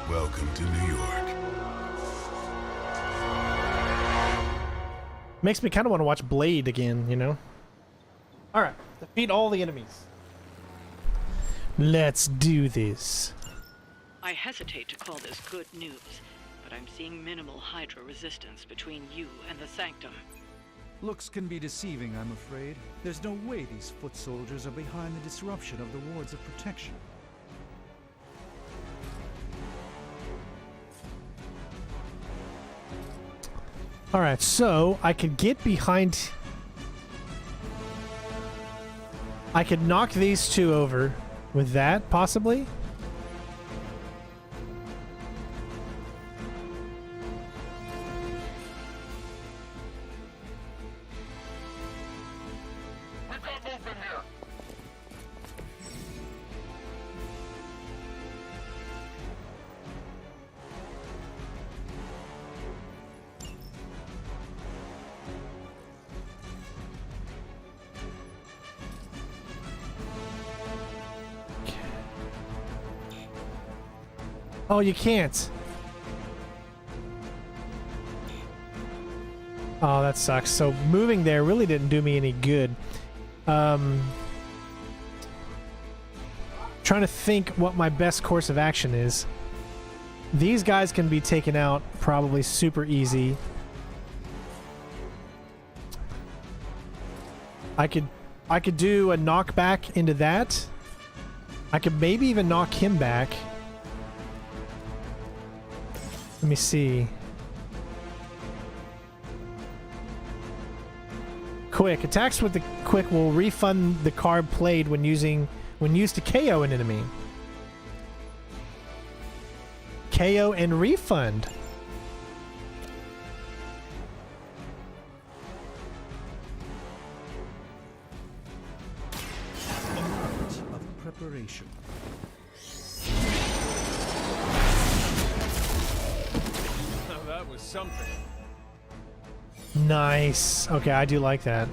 Welcome to New York. Makes me kind of want to watch Blade again, you know? Alright, defeat all the enemies. Let's do this. I hesitate to call this good news, but I'm seeing minimal Hydra resistance between you and the Sanctum. Looks can be deceiving, I'm afraid. There's no way these foot soldiers are behind the disruption of the wards of protection. Alright, so I could get behind... I could knock these two over with that, possibly? Oh, you can't. Oh, that sucks. So moving there really didn't do me any good. Trying to think what my best course of action is. These guys can be taken out probably super easy. I could do a knockback into that. I could maybe even knock him back. Let me see. Quick attacks with the quick will refund the card played when used to KO an enemy. KO and refund. Of preparation. Now that was something. Nice. Okay, I do like that.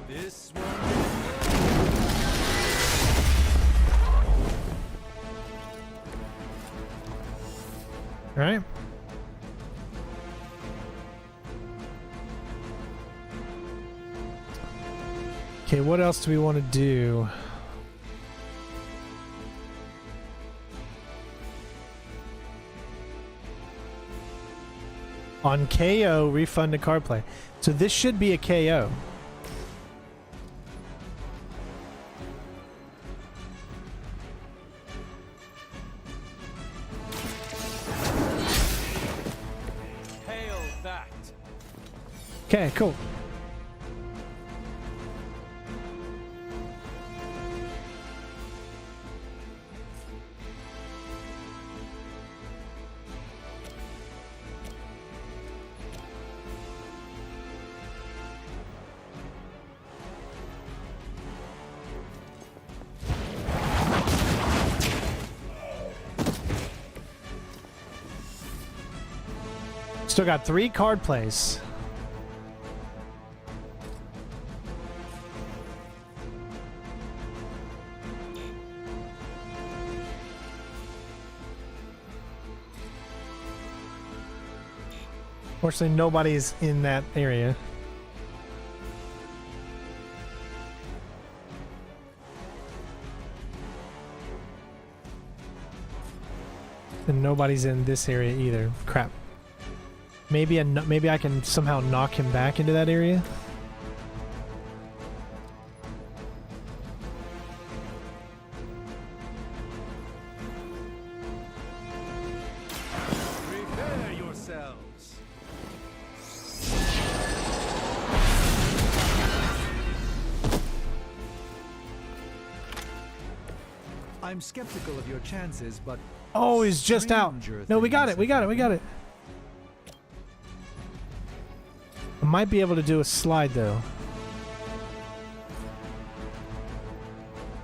This one. All right. Okay, what else do we want to do? On KO, refund a card play. So this should be a KO. Okay, cool. Still got 3 card plays. Fortunately, nobody's in that area. And nobody's in this area either. Crap. Maybe I can somehow knock him back into that area. Prepare yourselves. I'm skeptical of your chances, but oh, he's just out. No, we got it. We got it. We got it. I might be able to do a slide though.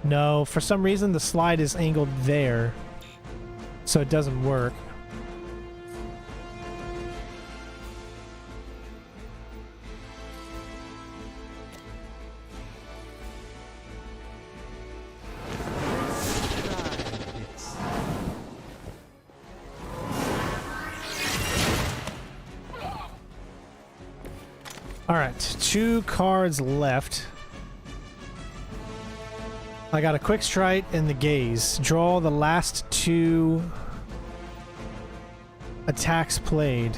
No, for some reason the slide is angled there, so it doesn't work. All right, 2 cards left. I got a quick strike and the gaze. Draw the last 2 attacks played.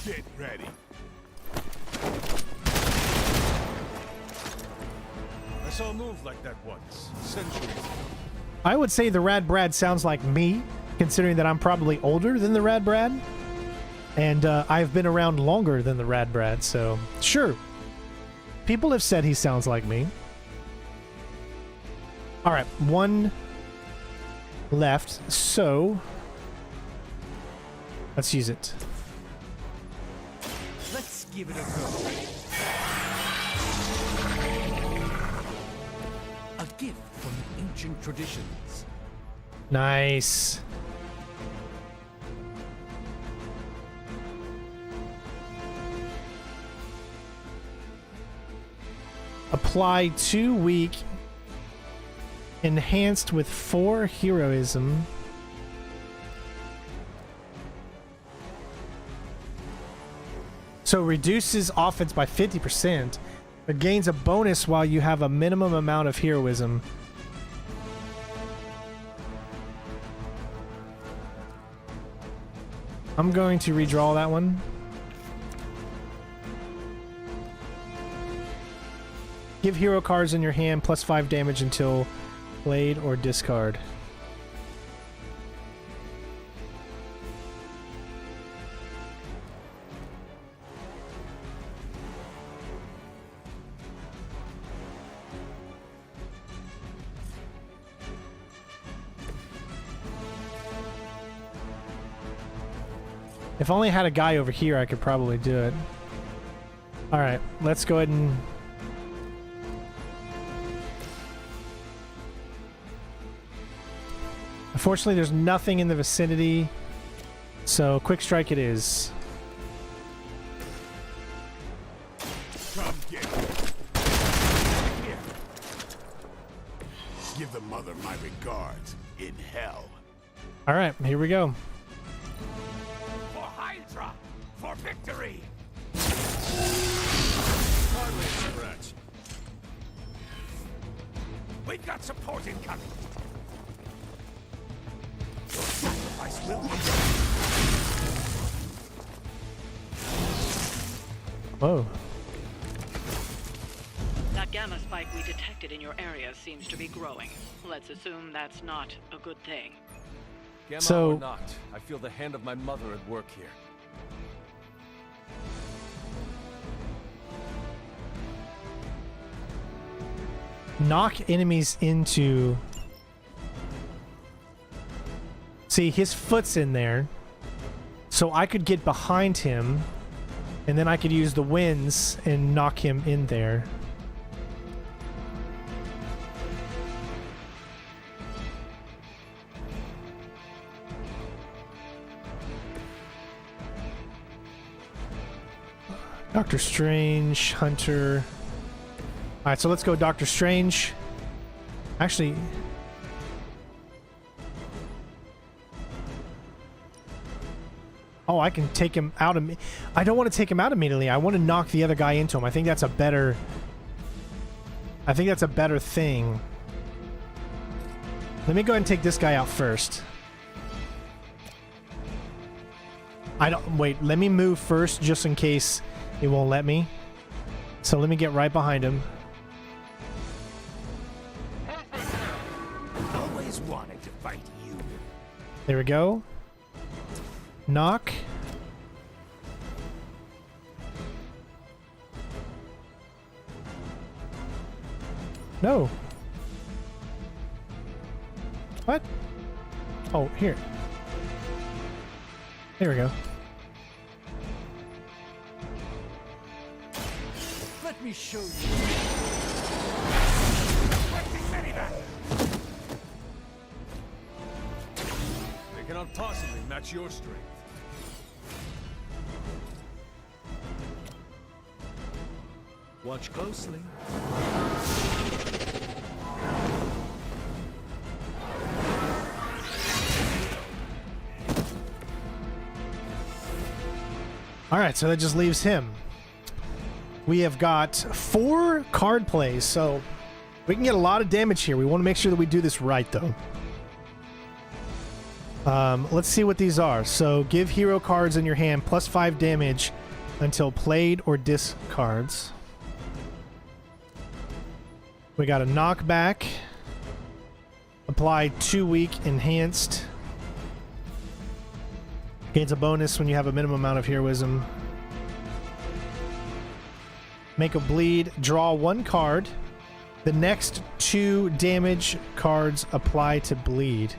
Get ready. I saw a move like that once, centuries ago. I would say the Rad Brad sounds like me, considering that I'm probably older than the Rad Brad. And I've been around longer than the Rad Brad, so sure. People have said he sounds like me. All right, one left, so let's use it. Let's give it a go. A gift from ancient traditions. Nice. Apply 2 week. Enhanced with 4 heroism. So reduces offense by 50%, but gains a bonus while you have a minimum amount of heroism. I'm going to redraw that one. Give hero cards in your hand plus 5 damage until played or discard. If only I had a guy over here, I could probably do it. Alright, let's go ahead and... Unfortunately, there's nothing in the vicinity, so quick strike it is. Come get it. Here. Give the mother my regards in hell. Alright, here we go. For Hydra! For victory! Hardly a scratch. We've got support incoming! Your sacrifice will be Whoa. That gamma spike we detected in your area seems to be growing. Let's assume that's not a good thing. Gamma or not, I feel the hand of my mother at work here. Knock enemies into... See, his foot's in there, so I could get behind him, and then I could use the winds and knock him in there. Doctor Strange, Hunter. Alright, so let's go Doctor Strange. Actually... Oh, I can take him out of me. I don't want to take him out immediately. I want to knock the other guy into him. I think that's a better... I think that's a better thing. Let me go ahead and take this guy out first. I don't... Wait, let me move first just in case it won't let me. So let me get right behind him. always wanted to fight you. There we go. Knock. No. What? Oh, here. There we go. Let me show you. They cannot possibly match your strength. Watch closely. Alright, so that just leaves him. We have got 4 card plays, so we can get a lot of damage here. We want to make sure that we do this right, though. Let's see what these are. So give hero cards in your hand plus 5 damage until played or discards. We got a knockback. Apply 2 week enhanced. Gains a bonus when you have a minimum amount of heroism. Make a bleed. Draw 1 card. The next 2 damage cards apply to bleed.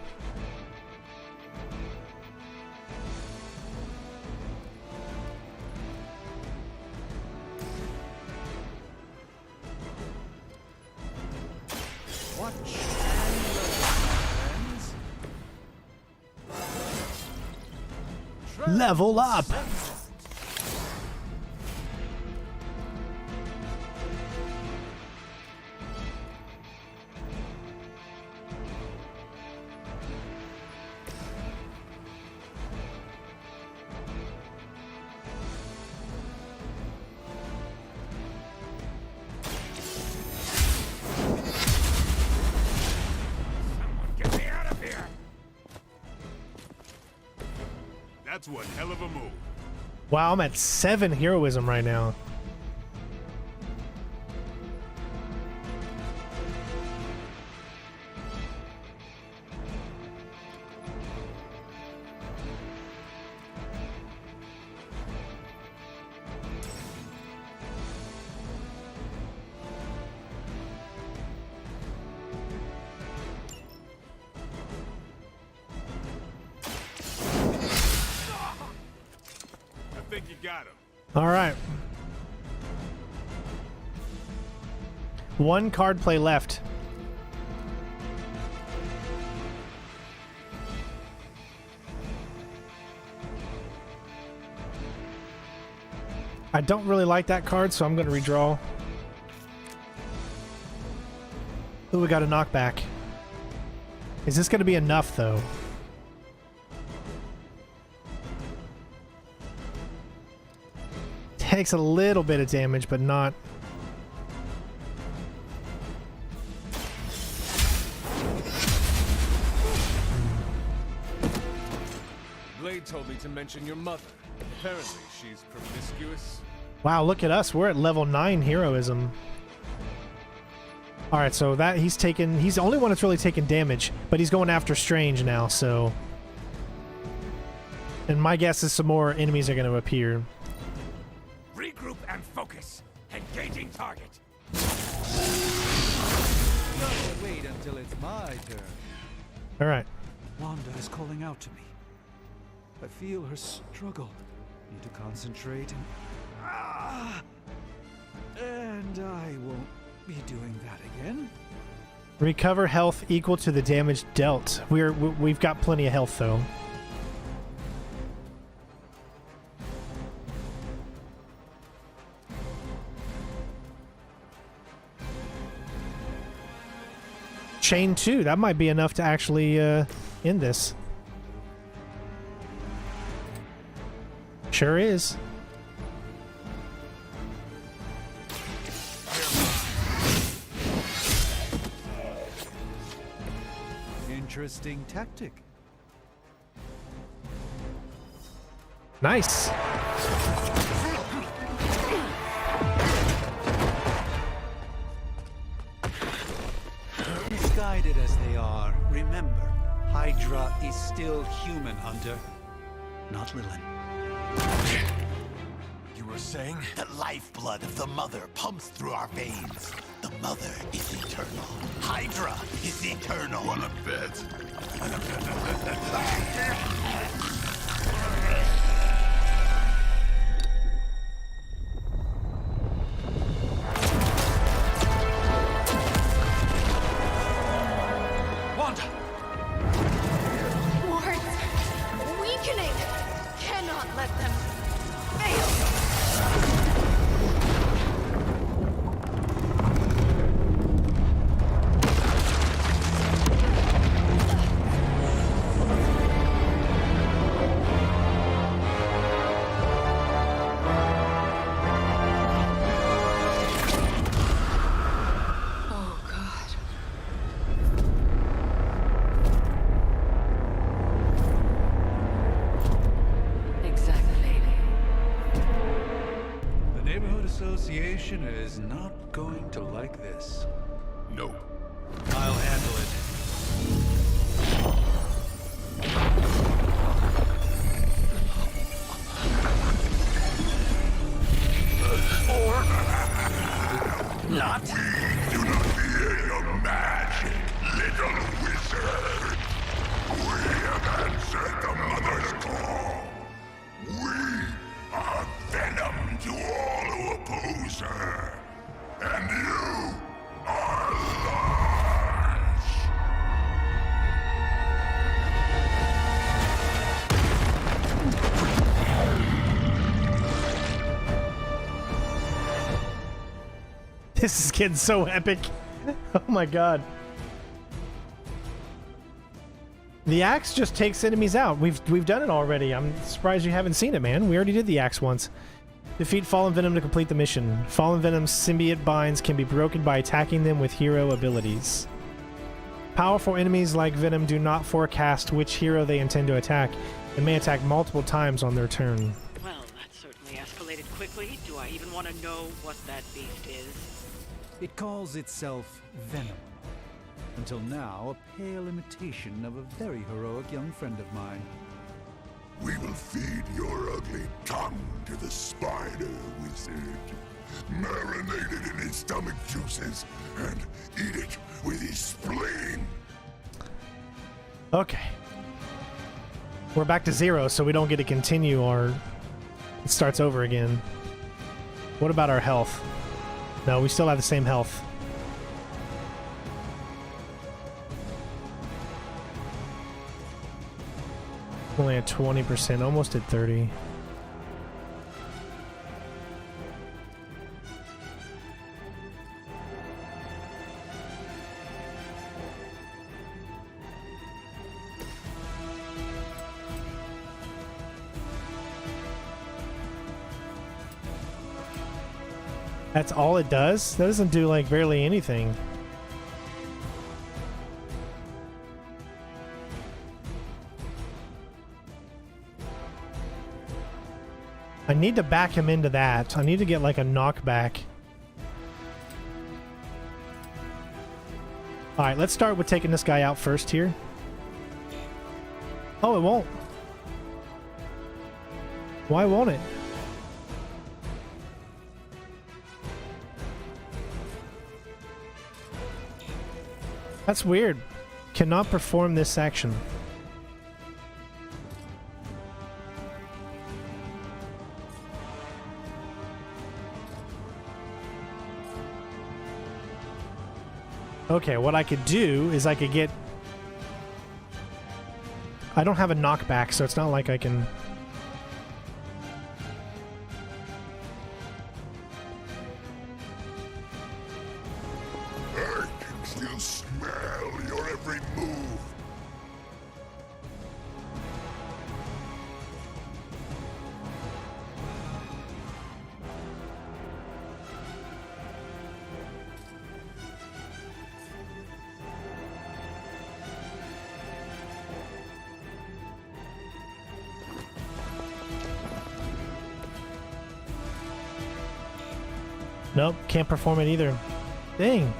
Level up! That's one hell of a move. Wow, I'm at 7 heroism right now. I think you got him. All right. 1 card play left. I don't really like that card, so I'm going to redraw. Ooh, we got a knockback. Is this going to be enough, though? Takes a little bit of damage, but not... Blade told me to mention your mother. Apparently, she's promiscuous. Wow, look at us. We're at level 9 heroism. Alright, so that he's the only one that's really taken damage, but he's going after Strange now, so... And my guess is some more enemies are going to appear. Regroup and focus. Engaging target. Wait until it's my turn. Alright. Wanda is calling out to me. I feel her struggle. Need to concentrate and I won't be doing that again. Recover health equal to the damage dealt. We've got plenty of health, though. Chain 2, that might be enough to actually end this. Sure is. Interesting tactic. Nice. Misguided as they are, remember, Hydra is still human, Hunter. Not Lilin. You were saying? The lifeblood of the mother pumps through our veins. The mother is eternal. Hydra is eternal. Wanna bet? Wanda! Wards! Weakening! Cannot let them fail! Oh, God. Exactly. The Neighborhood Association is not going to like this. Nope. I'll handle it. This is getting so epic. Oh my god. The axe just takes enemies out. We've done it already. I'm surprised you haven't seen it, man. We already did the axe once. Defeat Fallen Venom to complete the mission. Fallen Venom's symbiote binds can be broken by attacking them with hero abilities. Powerful enemies like Venom do not forecast which hero they intend to attack and may attack multiple times on their turn. Well, that certainly escalated quickly. Do I even want to know what that beast is? It calls itself Venom. Until now, a pale imitation of a very heroic young friend of mine. We will feed your ugly tongue to the spider wizard. Marinate it in his stomach juices and eat it with his spleen. Okay. We're back to 0, so we don't get to continue our... It starts over again. What about our health? No, we still have the same health. Only at 20%, almost at 30. That's all it does? That doesn't do like barely anything. I need to back him into that. I need to get like a knockback. Alright, let's start with taking this guy out first here. Oh, it won't. Why won't it? That's weird. Cannot perform this action. Okay, what I could do is I could get... I don't have a knockback, so it's not like I can... I can still smell your every move. Nope, can't perform it either. Dang.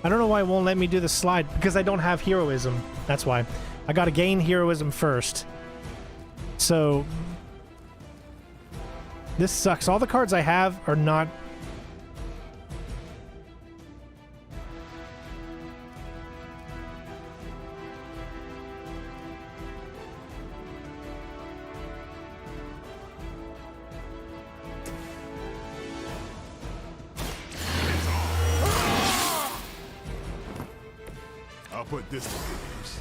I don't know why it won't let me do the slide, because I don't have heroism. That's why. I gotta gain heroism first. So... this sucks. All the cards I have are not... I'll put this to good use.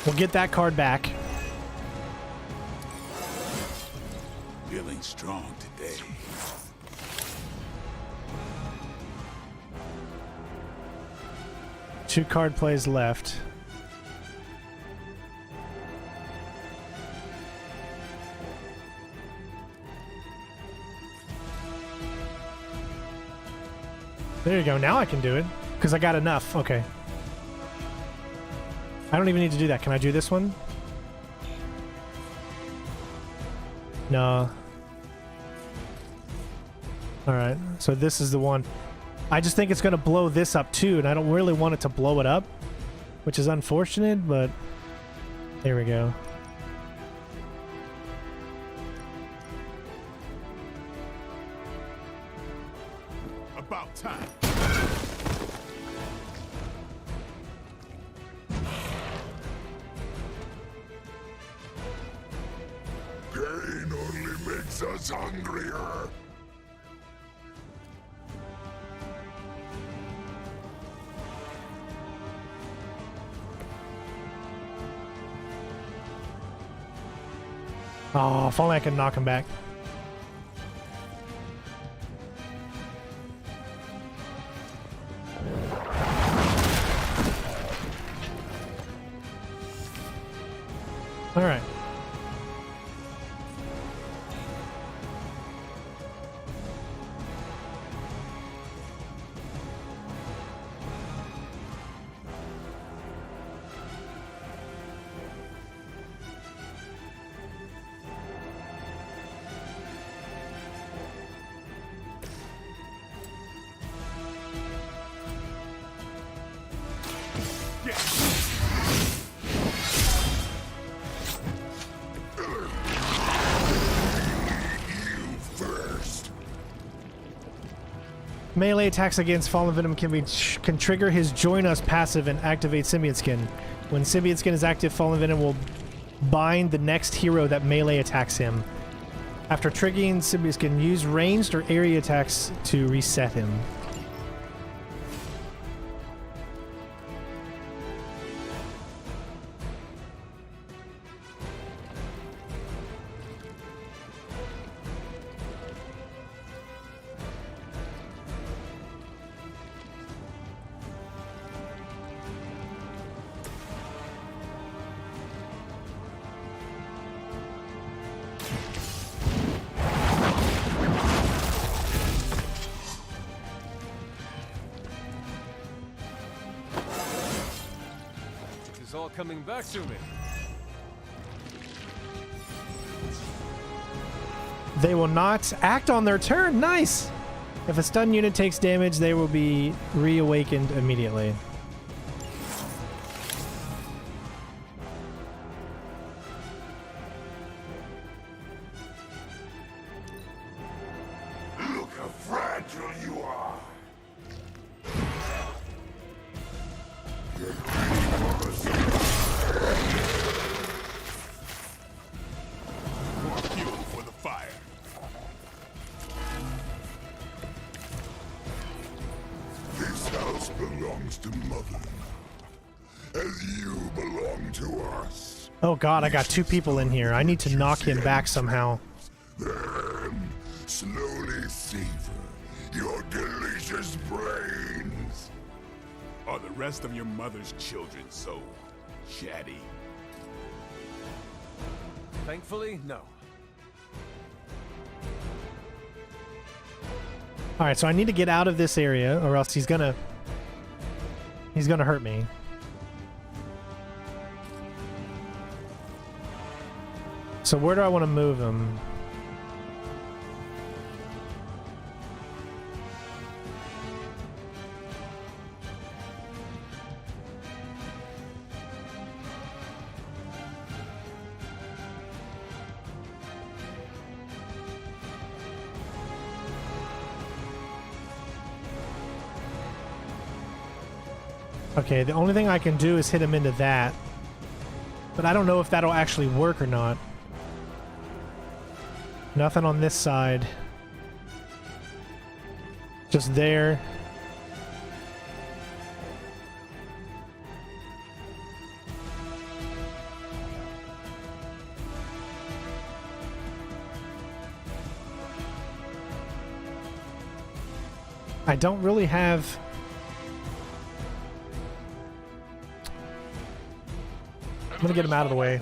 We'll get that card back. Feeling strong today. Two card plays left. There you go. Now I can do it because I got enough. Okay. I don't even need to do that. Can I do this one? No. Alright, so this is the one. I just think it's going to blow this up too, and I don't really want it to blow it up, which is unfortunate, but there we go. About time. Pain only makes us hungrier. Oh, if only I could knock him back. All right. Melee attacks against Fallen Venom can trigger his Join Us passive and activate Symbiote Skin. When Symbiote Skin is active, Fallen Venom will bind the next hero that melee attacks him. After triggering Symbiote Skin, use ranged or area attacks to reset him. It's all coming back to me. They will not act on their turn. Nice! If a stun unit takes damage, they will be reawakened immediately. Look how fragile you are. More fuel for the fire. This house belongs to Mother, as you belong to us. Oh god, I got two people in here. I need to knock him back somehow. Then slowly savor your delicious brains. Are the rest of your mother's children so chatty? Thankfully, no. Alright, so I need to get out of this area or else he's gonna hurt me. So where do I want to move him? Okay, the only thing I can do is hit him into that. But I don't know if that'll actually work or not. Nothing on this side. Just there. I don't really have... I'm gonna get him out of the way.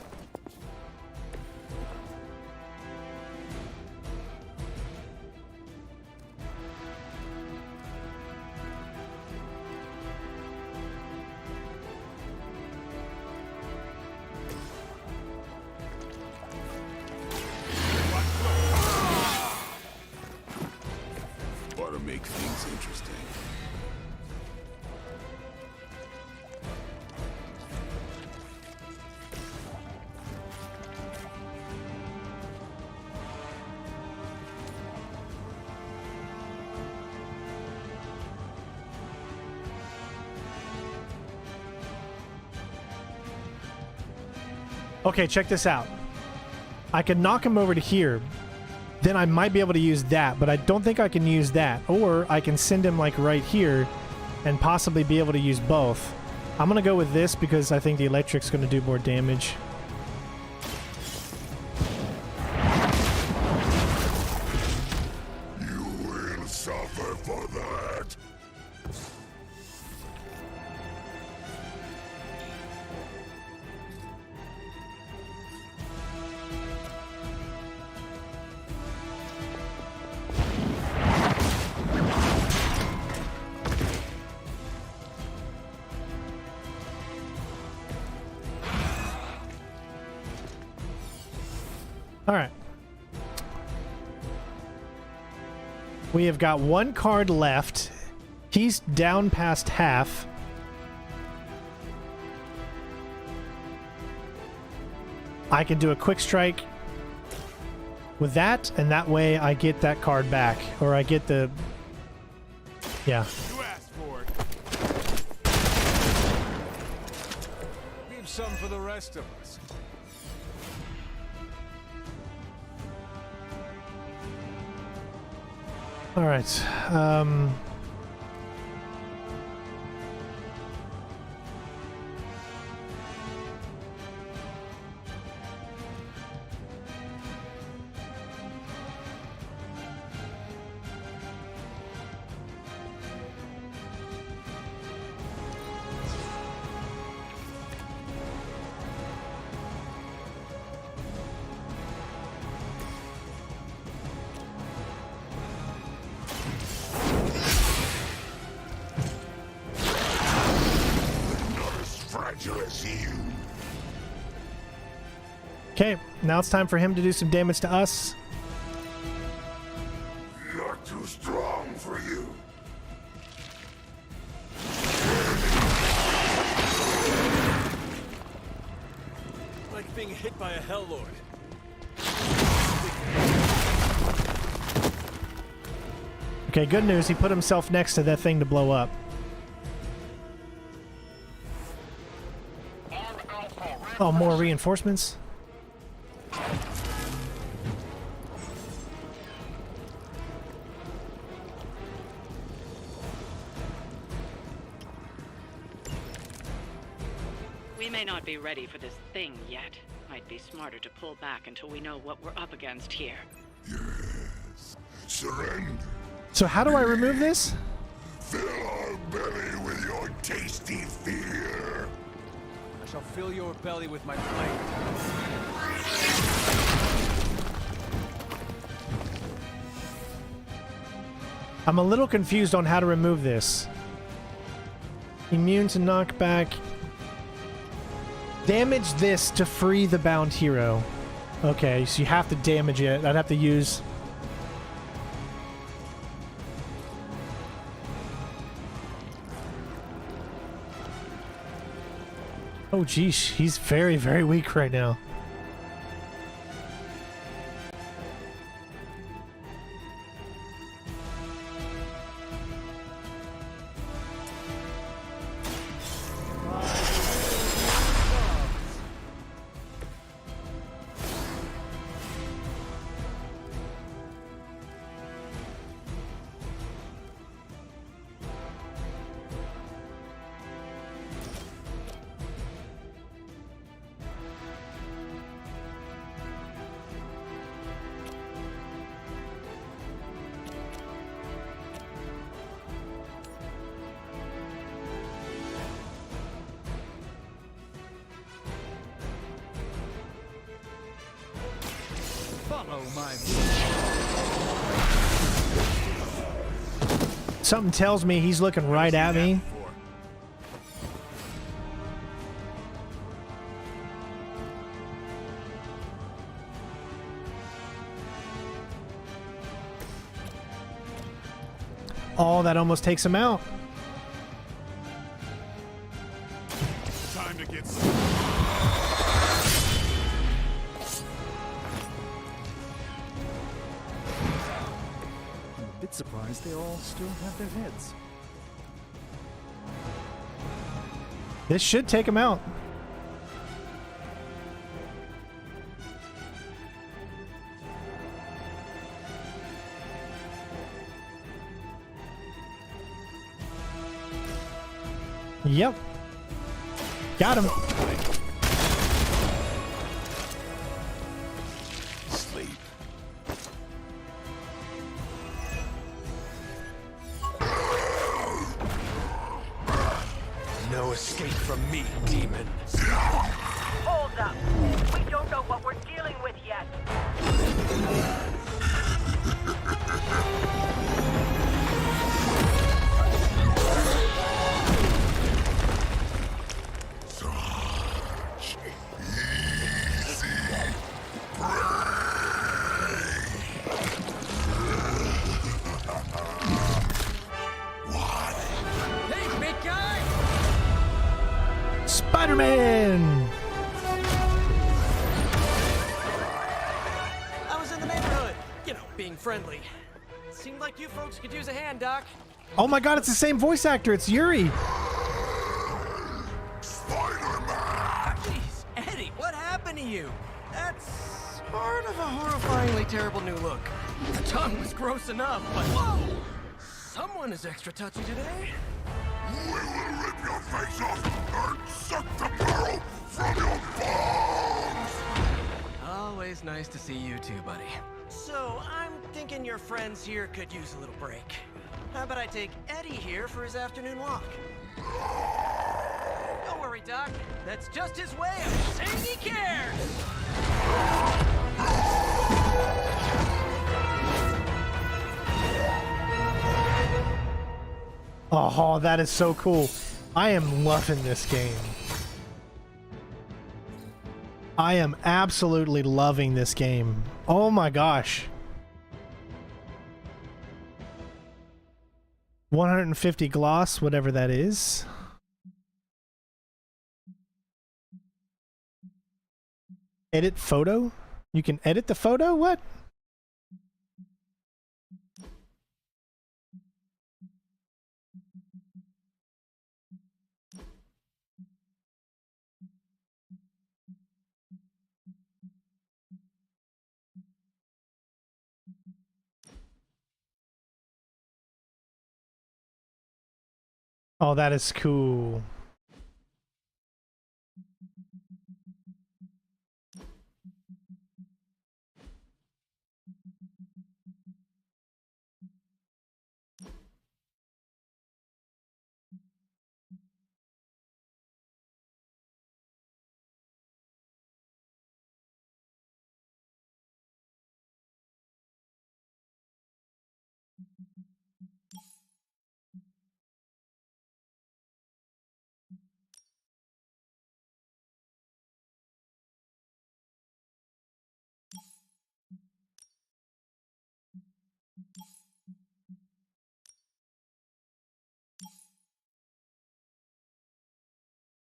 Ought to make things interesting. Okay, check this out. I can knock him over to here. Then I might be able to use that, but I don't think I can use that. Or I can send him like right here and possibly be able to use both. I'm going to go with this because I think the electric's going to do more damage. You will suffer for that. All right. We have got one card left. He's down past half. I can do a quick strike with that, and that way I get that card back. Or I get the... Yeah. You asked for it. Leave some for the rest of us. All right. Okay, now it's time for him to do some damage to us. You're too strong for you. Like being hit by a Hell Lord. Okay, good news. He put himself next to that thing to blow up. Oh, more reinforcements? We may not be ready for this thing yet. Might be smarter to pull back until we know what we're up against here. Yes. Surrender. So how do I remove this? Fill our belly with your tasty fear. I shall fill your belly with my flame. I'm a little confused on how to remove this. Immune to knockback. Damage this to free the bound hero. Okay, so you have to damage it. I'd have to use... Oh, geez. He's very, very weak right now. Follow my... Something tells me he's looking right at me. Oh, that almost takes him out. Time to get I'm a bit surprised they all still have their heads. This should take him out. Yep. Got him. Sleep. No escape from me, demon. Hold up. We don't know what we're dealing with yet. Hey, big guy! Spider-Man! I was in the neighborhood. You know, being friendly. Seemed like you folks could use a hand, Doc. Oh my god, it's the same voice actor. It's Yuri. Jeez, Eddie, what happened to you? That's sort of a horrifyingly terrible new look. The tongue was gross enough, but whoa! Someone is extra touchy today. We will rip your face off and suck the marrow from your bones! Always nice to see you too, buddy. So, I'm thinking your friends here could use a little break. How about I take Eddie here for his afternoon walk? Don't worry, Doc. That's just his way of saying he cares! Oh, that is so cool. I am loving this game. I am absolutely loving this game. Oh my gosh. 150 gloss, whatever that is. Edit photo? You can edit the photo? What? Oh, that is cool.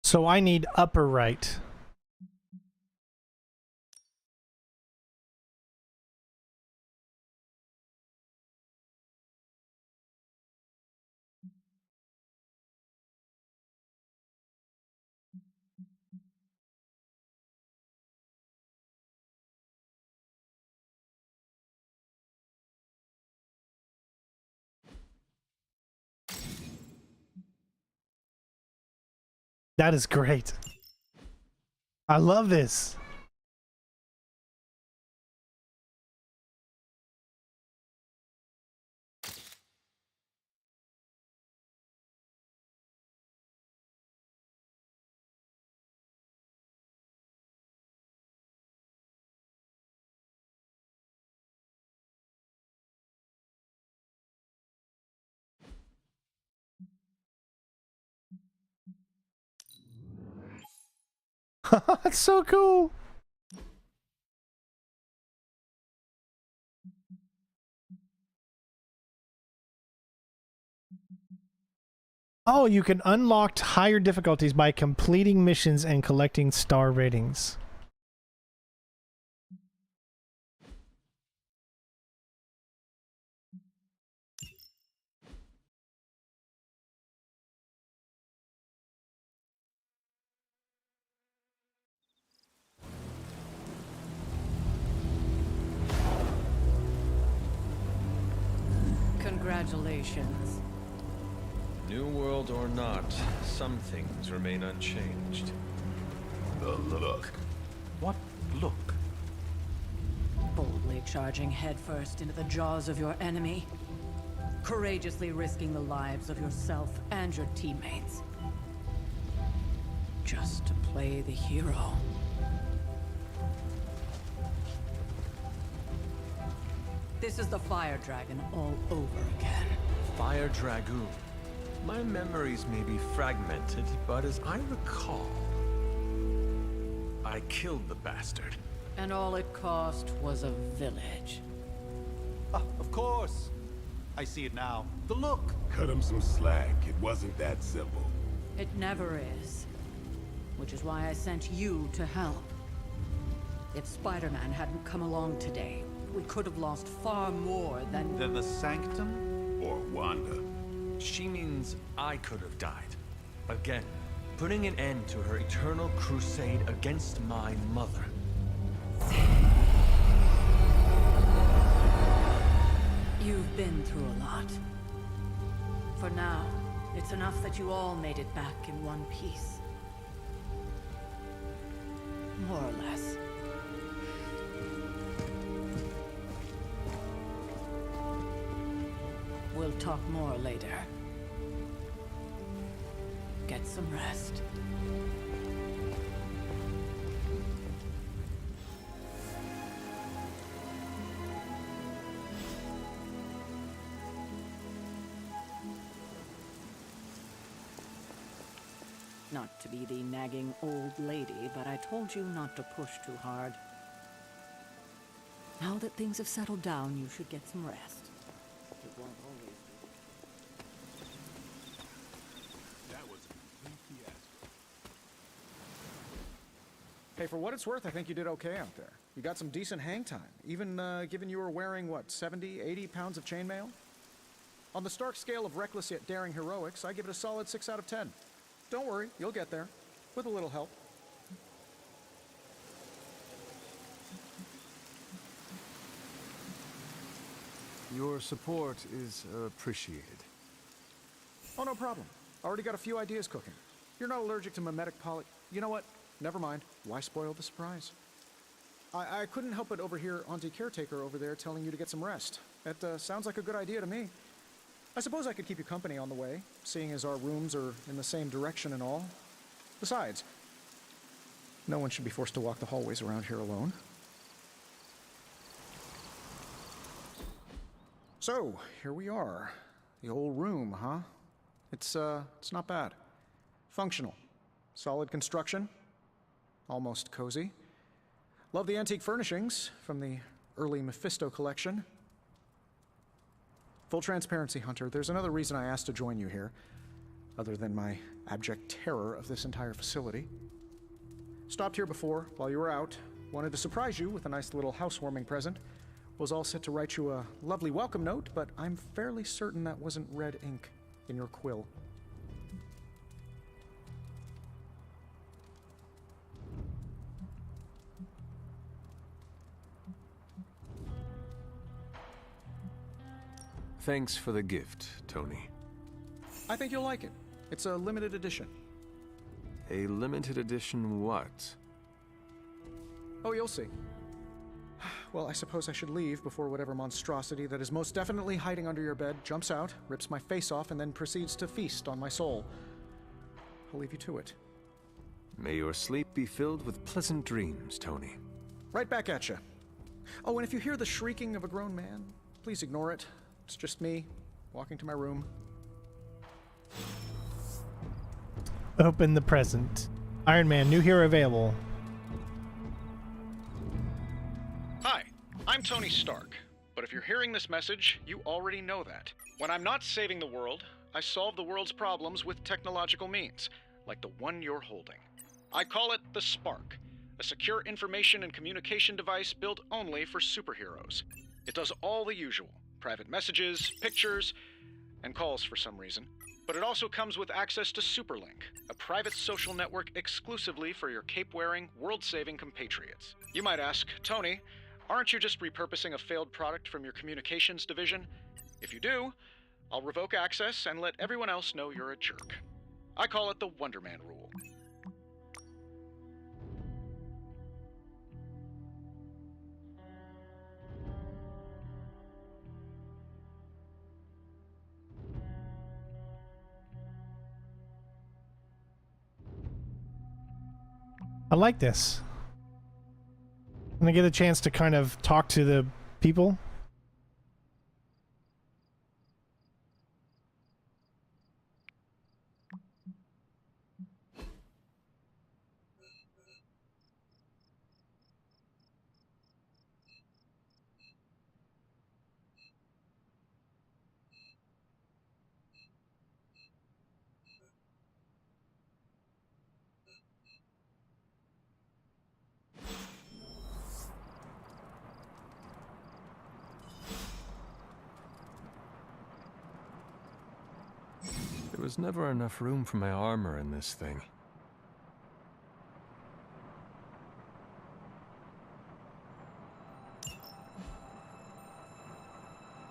So I need upper right. That is great. I love this. That's so cool. Oh, you can unlock higher difficulties by completing missions and collecting star ratings. Congratulations. New world or not, some things remain unchanged. The look. What look? Boldly charging headfirst into the jaws of your enemy. Courageously risking the lives of yourself and your teammates. Just to play the hero. This is the Fire Dragon all over again. Fire Dragoon. My memories may be fragmented, but as I recall, I killed the bastard. And all it cost was a village. Of course. I see it now. The look. Cut him some slack. It wasn't that simple. It never is. Which is why I sent you to help. If Spider-Man hadn't come along today, we could have lost far more than... Than the Sanctum? Or Wanda. She means I could have died. Again, putting an end to her eternal crusade against my mother. You've been through a lot. For now, it's enough that you all made it back in one piece. More or less. We'll talk more later. Get some rest. Not to be the nagging old lady, but I told you not to push too hard. Now that things have settled down, you should get some rest. It won't always be. That was a complete fiasco. Hey, for what it's worth, I think you did okay out there. You got some decent hang time, even given you were wearing, what, 70, 80 pounds of chainmail? On the Stark scale of reckless yet daring heroics, I give it a solid 6 out of 10. Don't worry, you'll get there. With a little help. Your support is appreciated. Oh, no problem. Already got a few ideas cooking. You're not allergic to mimetic poly... You know what? Never mind. Why spoil the surprise? I couldn't help but overhear Auntie Caretaker over there telling you to get some rest. That sounds like a good idea to me. I suppose I could keep you company on the way, seeing as our rooms are in the same direction and all. Besides, no one should be forced to walk the hallways around here alone. So, here we are. The old room, huh? It's not bad. Functional. Solid construction. Almost cozy. Love the antique furnishings from the early Mephisto collection. Full transparency, Hunter, there's another reason I asked to join you here, other than my abject terror of this entire facility. Stopped here before, while you were out. Wanted to surprise you with a nice little housewarming present. Was all set to write you a lovely welcome note, but I'm fairly certain that wasn't red ink in your quill. Thanks for the gift, Tony. I think you'll like it. It's a limited edition. A limited edition what? Oh, you'll see. Well, I suppose I should leave before whatever monstrosity that is most definitely hiding under your bed jumps out, rips my face off, and then proceeds to feast on my soul. I'll leave you to it. May your sleep be filled with pleasant dreams, Tony. Right back at you. Oh, and if you hear the shrieking of a grown man, please ignore it. It's just me, walking to my room. Open the present. Iron Man, new hero available. Hi, I'm Tony Stark. But if you're hearing this message, you already know that. When I'm not saving the world, I solve the world's problems with technological means, like the one you're holding. I call it the Spark, a secure information and communication device built only for superheroes. It does all the usual. Private messages, pictures, and calls for some reason. But it also comes with access to Superlink, a private social network exclusively for your cape-wearing, world-saving compatriots. You might ask, Tony, aren't you just repurposing a failed product from your communications division? If you do, I'll revoke access and let everyone else know you're a jerk. I call it the Wonder Man rule. I like this. I'm gonna get a chance to kind of talk to the people. There was never enough room for my armor in this thing.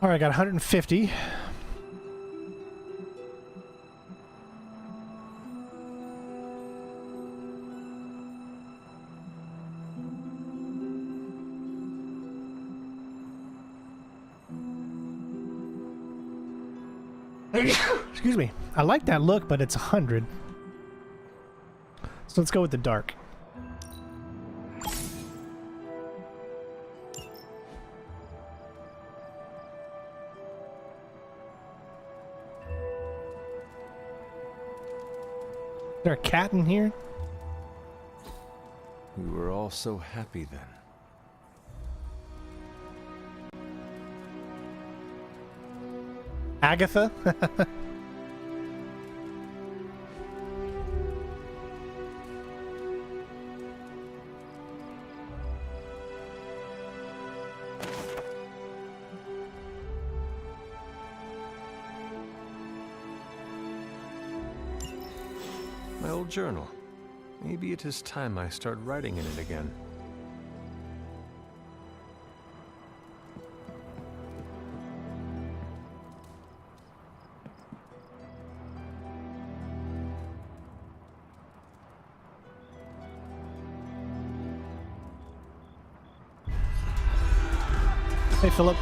All right, I got 150. Excuse me. I like that look, but it's 100. So let's go with the dark. Is there a cat in here? We were all so happy then. Agatha? My old journal. Maybe it is time I start writing in it again. Hey, Philip.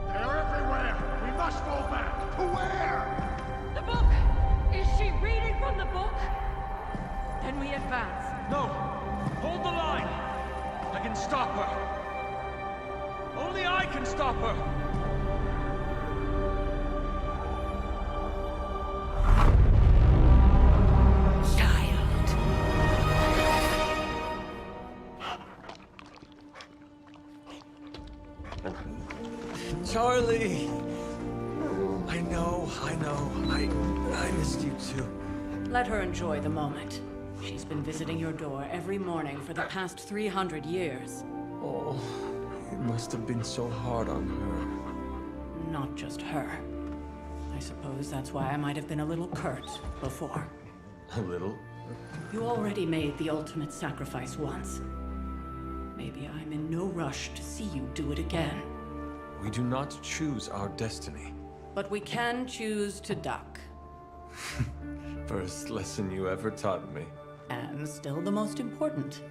They're everywhere! We must go back! To where? The book! Is she reading from the book? Then we advance. No! Hold the line! I can stop her! Only I can stop her! Charlie! I know. I missed you too. Let her enjoy the moment. She's been visiting your door every morning for the past 300 years. Oh, it must have been so hard on her. Not just her. I suppose that's why I might have been a little curt before. A little? You already made the ultimate sacrifice once. Maybe I'm in no rush to see you do it again. We do not choose our destiny. But we can choose to duck. First lesson you ever taught me. And still the most important.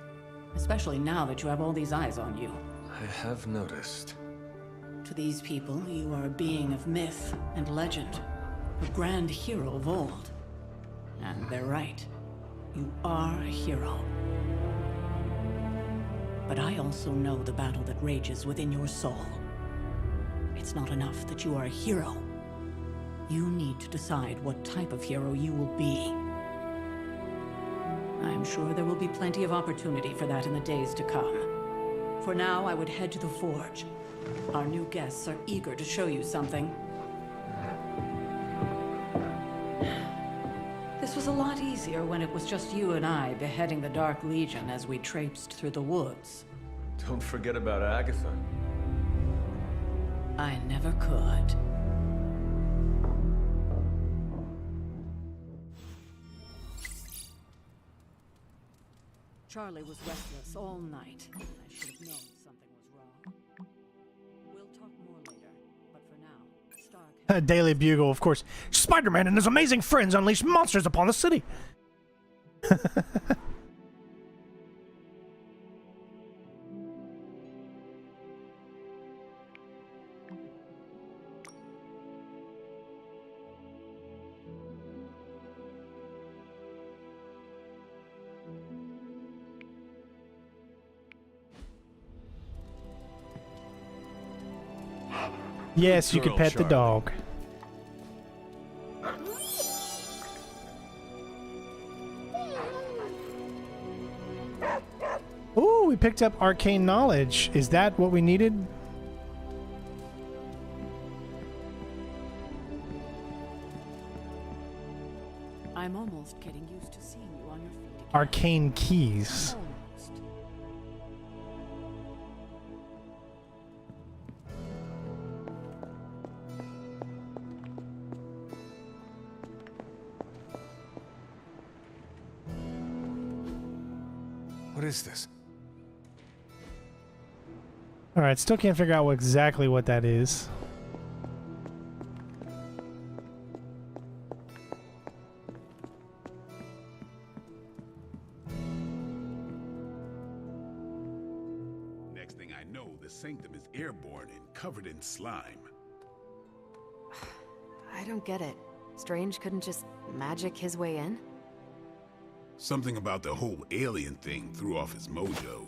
Especially now that you have all these eyes on you. I have noticed. To these people, you are a being of myth and legend. A grand hero of old. And they're right. You are a hero. But I also know the battle that rages within your soul. It's not enough that you are a hero. You need to decide what type of hero you will be. I'm sure there will be plenty of opportunity for that in the days to come. For now, I would head to the forge. Our new guests are eager to show you something. This was a lot easier when it was just you and I beheading the Dark Legion as we traipsed through the woods. Don't forget about Agatha. I never could. Charlie was restless all night. I should have known something was wrong. We'll talk more later, but for now, Stark... Daily Bugle, of course. Spider-Man and his amazing friends unleash monsters upon the city. Yes, you could pet the dog. Ooh, we picked up arcane knowledge. Is that what we needed? I'm almost getting used to seeing you on your feet again. Arcane keys. Almost. What is this? All right, still can't figure out exactly what that is. Next thing I know, the sanctum is airborne and covered in slime. I don't get it. Strange couldn't just magic his way in? Something about the whole alien thing threw off his mojo.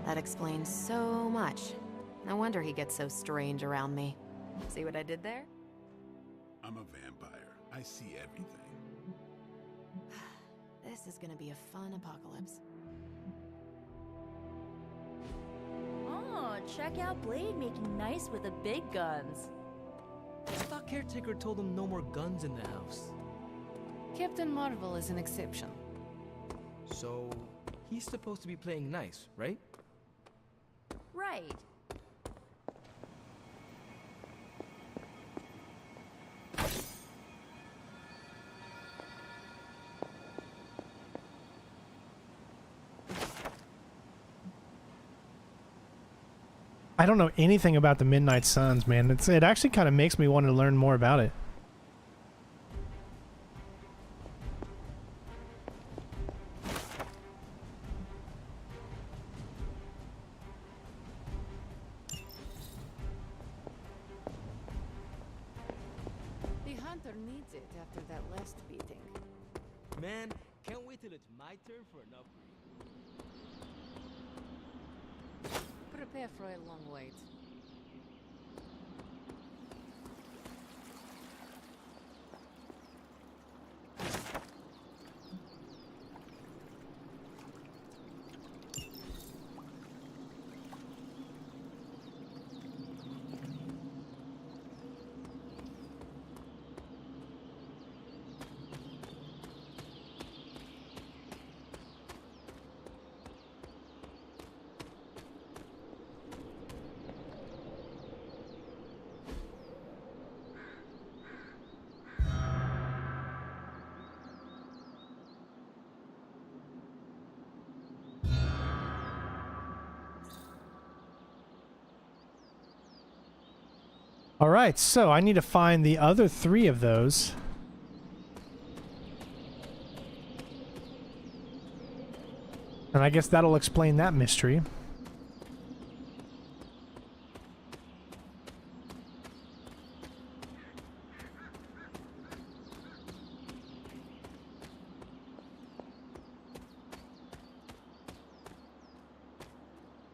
That explains so much. No wonder he gets so strange around me. See what I did there? I'm a vampire. I see everything. This is gonna be a fun apocalypse. Oh, check out Blade making nice with the big guns. I thought Caretaker told him no more guns in the house. Captain Marvel is an exception. So, he's supposed to be playing nice, right? Right. I don't know anything about the Midnight Suns, man. It actually kind of makes me want to learn more about it. The hunter needs it after that last beating. Man, can't wait till it's my turn for an upgrade. Prepare for a long wait. All right, so I need to find the other 3 of those. And I guess that'll explain that mystery.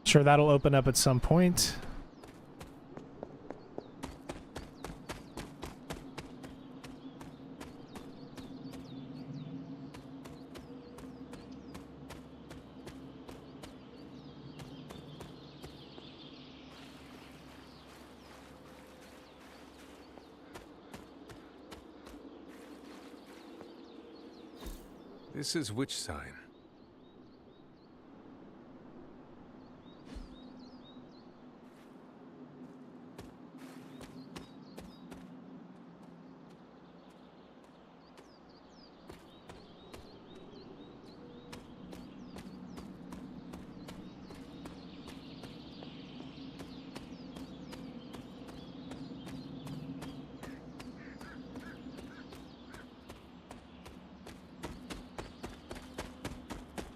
Sure, that'll open up at some point. This is which sign?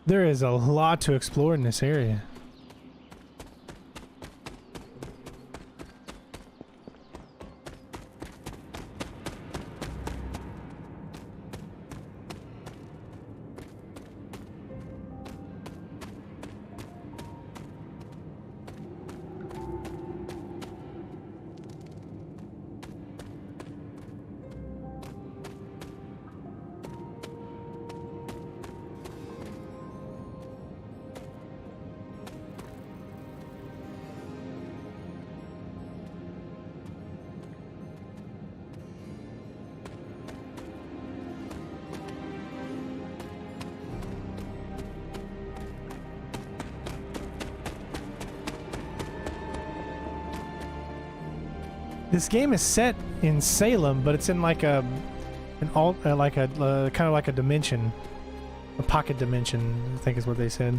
There is a lot to explore in this area. This game is set in Salem, but it's in like a kind of like a dimension, a pocket dimension, I think is what they said.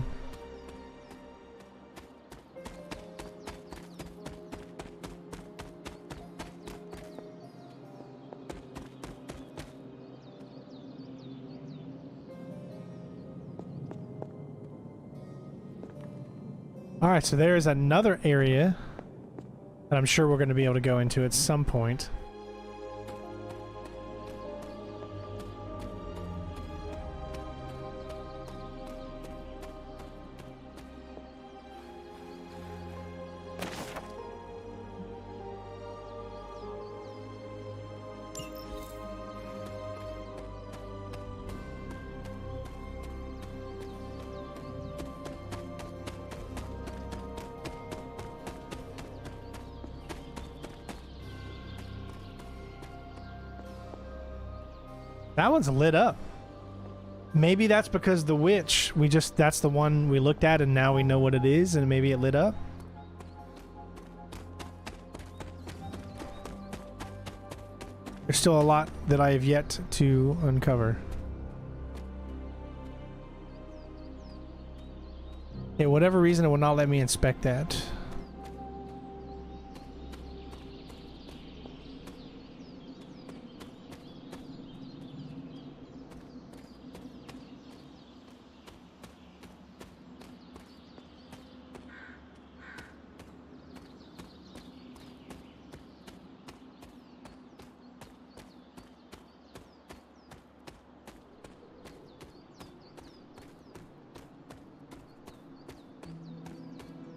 All right, so there is another area that I'm sure we're going to be able to go into at some point. That one's lit up. Maybe that's because the witch, that's the one we looked at and now we know what it is and maybe it lit up. There's still a lot that I have yet to uncover. Yeah, whatever reason it will not let me inspect that.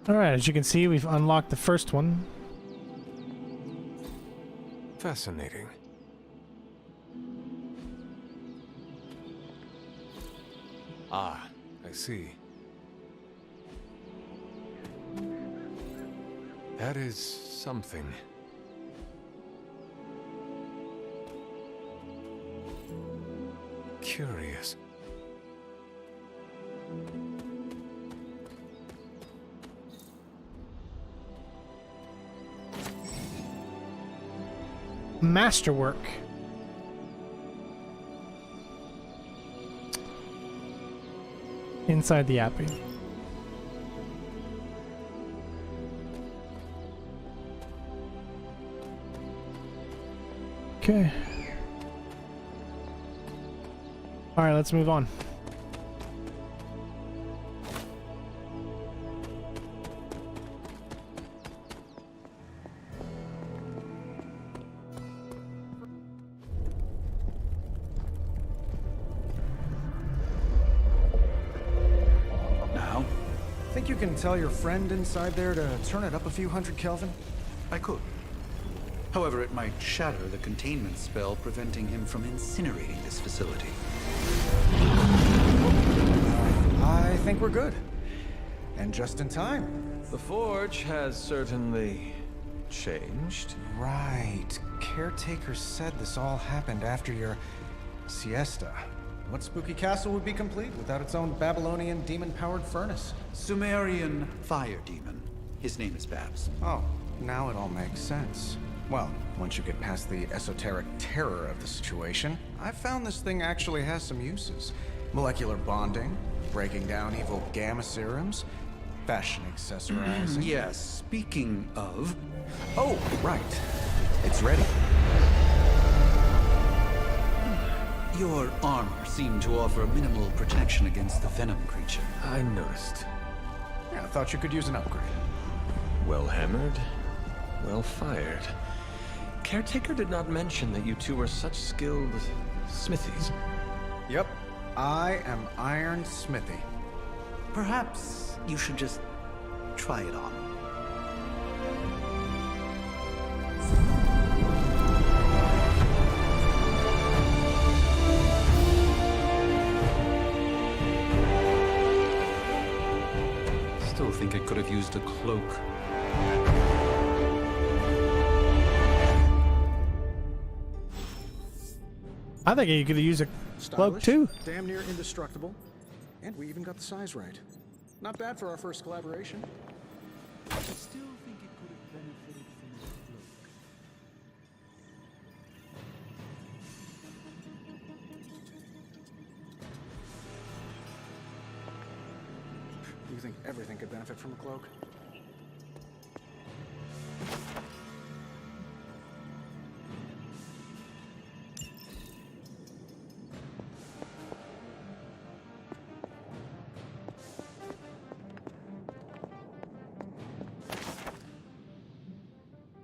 Alright, as you can see, we've unlocked the first one. Fascinating. Ah, I see. That is something. Curious. Masterwork. Inside the Abbey. Okay. All right, let's move on. Think you can tell your friend inside there to turn it up a few hundred Kelvin? I could. However, it might shatter the containment spell preventing him from incinerating this facility. I think we're good. And just in time. The forge has certainly changed. Right. Caretaker said this all happened after your siesta. What spooky castle would be complete without its own Babylonian demon-powered furnace? Sumerian fire demon. His name is Babs. Oh, now it all makes sense. Well, once you get past the esoteric terror of the situation, I've found this thing actually has some uses. Molecular bonding, breaking down evil gamma serums, fashion accessorizing. Yes, speaking of... Oh, right. It's ready. Your armor seemed to offer minimal protection against the Venom creature. I noticed. Yeah, I thought you could use an upgrade. Well hammered, well fired. Caretaker did not mention that you two were such skilled smithies. Yep, I am Iron Smithy. Perhaps you should just try it on. Still think I could have used a cloak. I think you could use a cloak Stylish, too. damn near indestructible, and we even got the size right. Not bad for our first collaboration. I still think it could have benefited from a cloak. You think everything could benefit from a cloak?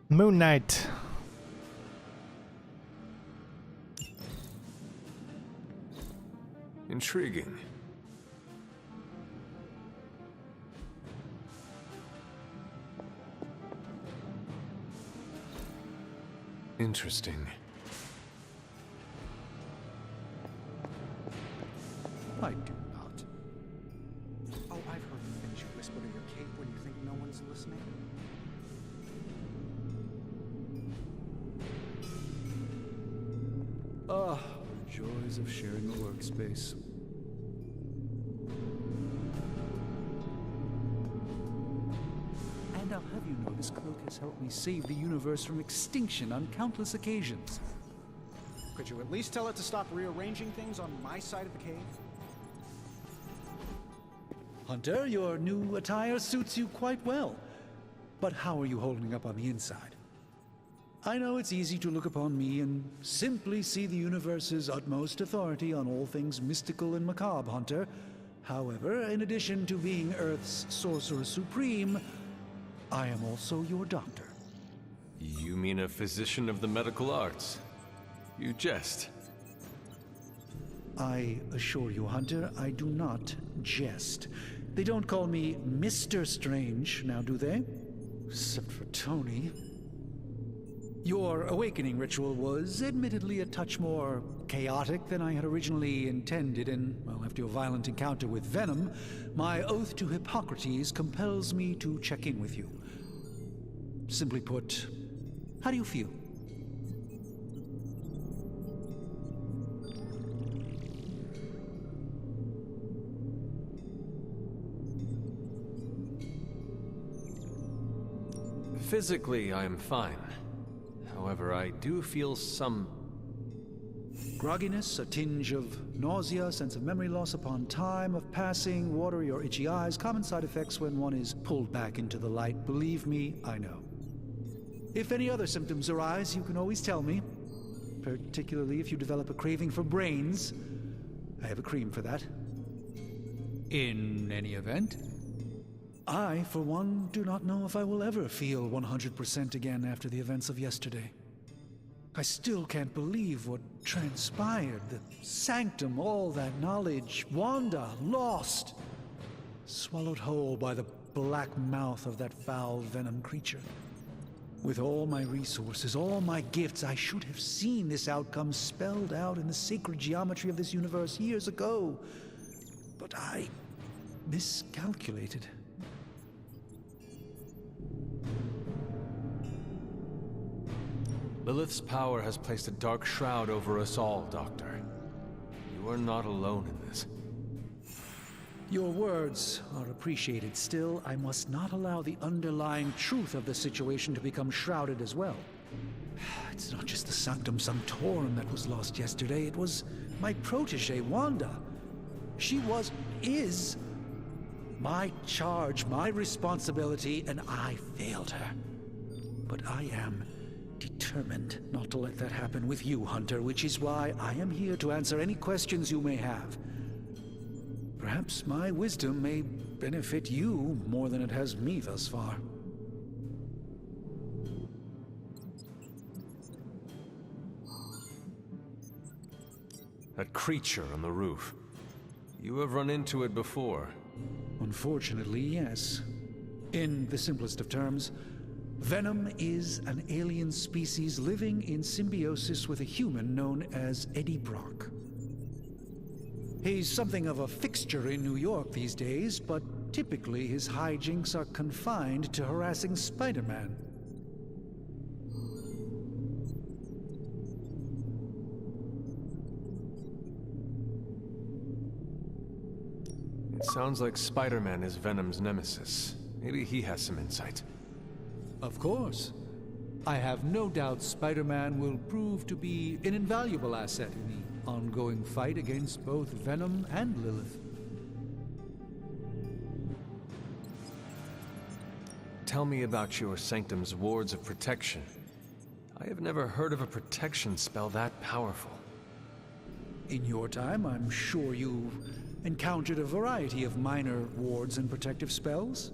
Moon Knight. Intriguing. Interesting. I do not. Oh, I've heard the things you whisper to your cape when you think no one's listening. Ah, the joys of sharing a workspace. And I'll have you know this cloak has helped me save the universe from extinction on countless occasions. Could you at least tell it to stop rearranging things on my side of the cave? Hunter, your new attire suits you quite well. But how are you holding up on the inside? I know it's easy to look upon me and simply see the universe's utmost authority on all things mystical and macabre, Hunter. However, in addition to being Earth's Sorcerer Supreme, I am also your doctor. You mean a physician of the medical arts? You jest. I assure you, Hunter, I do not jest. They don't call me Mr. Strange, now do they? Except for Tony. Your awakening ritual was admittedly a touch more chaotic than I had originally intended, and, well, after your violent encounter with Venom, my oath to Hippocrates compels me to check in with you. Simply put, how do you feel? Physically, I am fine. However, I do feel some grogginess, a tinge of nausea, sense of memory loss upon time of passing, watery or itchy eyes, common side effects when one is pulled back into the light. Believe me, I know. If any other symptoms arise, you can always tell me. Particularly if you develop a craving for brains. I have a cream for that. In any event, I, for one, do not know if I will ever feel 100% again after the events of yesterday. I still can't believe what transpired. The sanctum, all that knowledge, Wanda, lost. Swallowed whole by the black mouth of that foul Venom creature. With all my resources, all my gifts, I should have seen this outcome spelled out in the sacred geometry of this universe years ago. But I miscalculated. Lilith's power has placed a dark shroud over us all, Doctor. You are not alone in this. Your words are appreciated. Still, I must not allow the underlying truth of the situation to become shrouded as well. It's not just the Sanctum Sanctorum that was lost yesterday. It was my protege, Wanda. She is my charge, my responsibility, and I failed her. But I am determined not to let that happen with you, Hunter, which is why I am here to answer any questions you may have. Perhaps my wisdom may benefit you more than it has me thus far. That creature on the roof. You have run into it before. Unfortunately, yes. In the simplest of terms, Venom is an alien species living in symbiosis with a human known as Eddie Brock. He's something of a fixture in New York these days, but typically his hijinks are confined to harassing Spider-Man. It sounds like Spider-Man is Venom's nemesis. Maybe he has some insight. Of course. I have no doubt Spider-Man will prove to be an invaluable asset in the ongoing fight against both Venom and Lilith. Tell me about your Sanctum's wards of protection. I have never heard of a protection spell that powerful. In your time, I'm sure you've encountered a variety of minor wards and protective spells.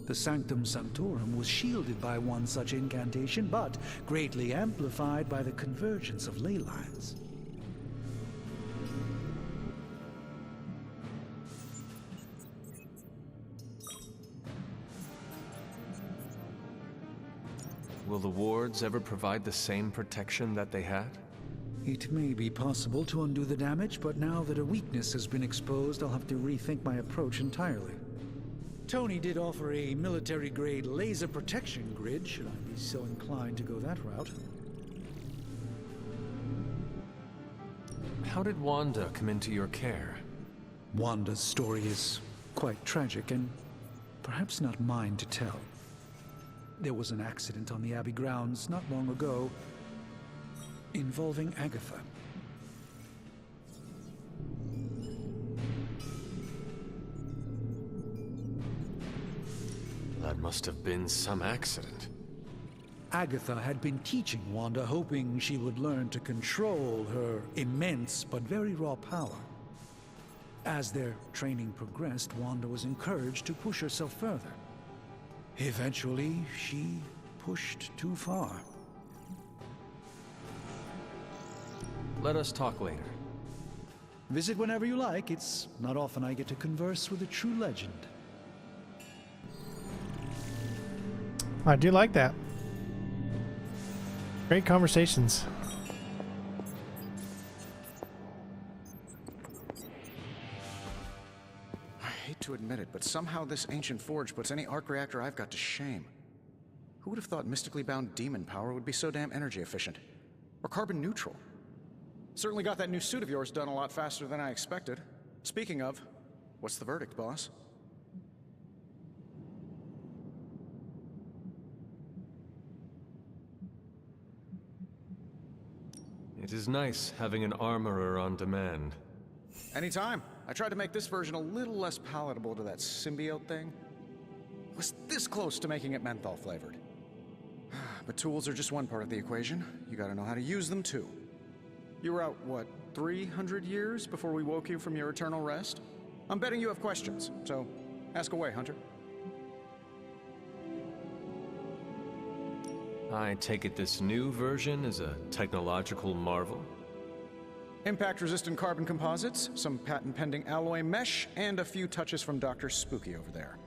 The Sanctum Sanctorum was shielded by one such incantation, but greatly amplified by the convergence of ley lines. Will the wards ever provide the same protection that they had? It may be possible to undo the damage, but now that a weakness has been exposed, I'll have to rethink my approach entirely. Tony did offer a military-grade laser protection grid, should I be so inclined to go that route. How did Wanda come into your care? Wanda's story is quite tragic, and perhaps not mine to tell. There was an accident on the Abbey grounds not long ago involving Agatha. That must have been some accident. Agatha had been teaching Wanda, hoping she would learn to control her immense but very raw power. As their training progressed, Wanda was encouraged to push herself further. Eventually, she pushed too far. Let us talk later. Visit whenever you like. It's not often I get to converse with a true legend. I do like that. Great conversations. I hate to admit it, but somehow this ancient forge puts any arc reactor I've got to shame. Who would have thought mystically bound demon power would be so damn energy efficient? Or carbon neutral? Certainly got that new suit of yours done a lot faster than I expected. Speaking of, what's the verdict, boss? It is nice having an armorer on demand. Anytime. I tried to make this version a little less palatable to that symbiote thing. Was this close to making it menthol flavored. But tools are just one part of the equation. You gotta know how to use them too. You were out, what, 300 years before we woke you from your eternal rest? I'm betting you have questions, so ask away, Hunter. I take it this new version is a technological marvel? Impact-resistant carbon composites, some patent-pending alloy mesh, and a few touches from Dr. Spooky over there.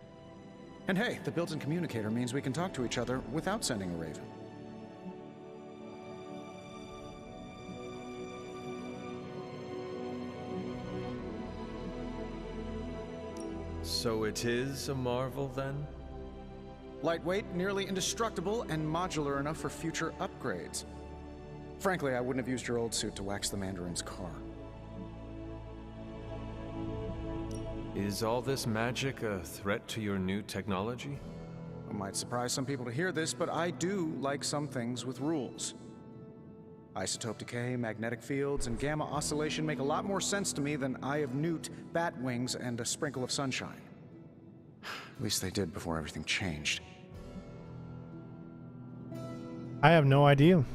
And hey, the built-in communicator means we can talk to each other without sending a raven. So it is a marvel, then? Lightweight, nearly indestructible, and modular enough for future upgrades. Frankly, I wouldn't have used your old suit to wax the Mandarin's car. Is all this magic a threat to your new technology? It might surprise some people to hear this, but I do like some things with rules. Isotope decay, magnetic fields, and gamma oscillation make a lot more sense to me than Eye of Newt, bat wings, and a sprinkle of sunshine. At least they did before everything changed. I have no idea.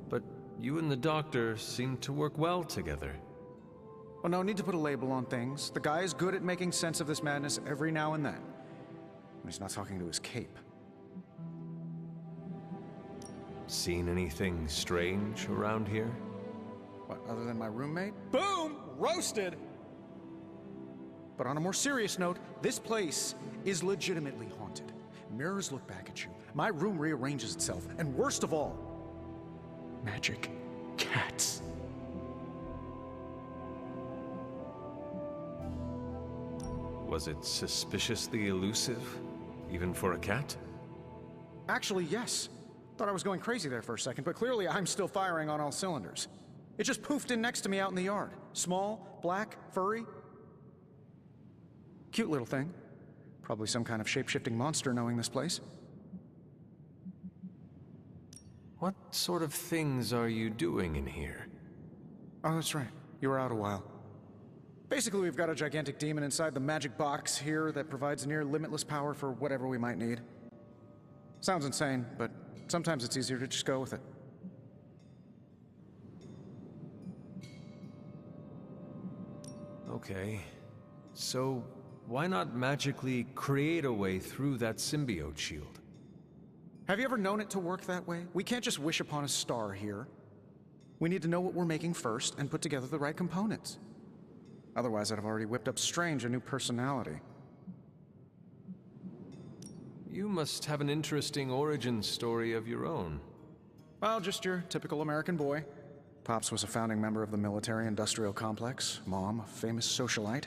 But you and the doctor seem to work well together. Well, no need to put a label on things. The guy is good at making sense of this madness every now and then. When he's not talking to his cape. Seen anything strange around here? What, other than my roommate? Boom! Roasted! But on a more serious note, this place is legitimately haunted. Mirrors look back at you. My room rearranges itself. And worst of all, magic cats. Was it suspiciously elusive, even for a cat? Actually, yes. Thought I was going crazy there for a second, but clearly I'm still firing on all cylinders. It just poofed in next to me out in the yard. Small, black, furry. Cute little thing. Probably some kind of shape-shifting monster knowing this place. What sort of things are you doing in here? Oh, that's right. You were out a while. Basically, we've got a gigantic demon inside the magic box here that provides near limitless power for whatever we might need. Sounds insane, but sometimes it's easier to just go with it. Okay. So, why not magically create a way through that symbiote shield? Have you ever known it to work that way? We can't just wish upon a star here. We need to know what we're making first and put together the right components. Otherwise, I'd have already whipped up Strange a new personality. You must have an interesting origin story of your own. Well, just your typical American boy. Pops was a founding member of the military-industrial complex. Mom, a famous socialite.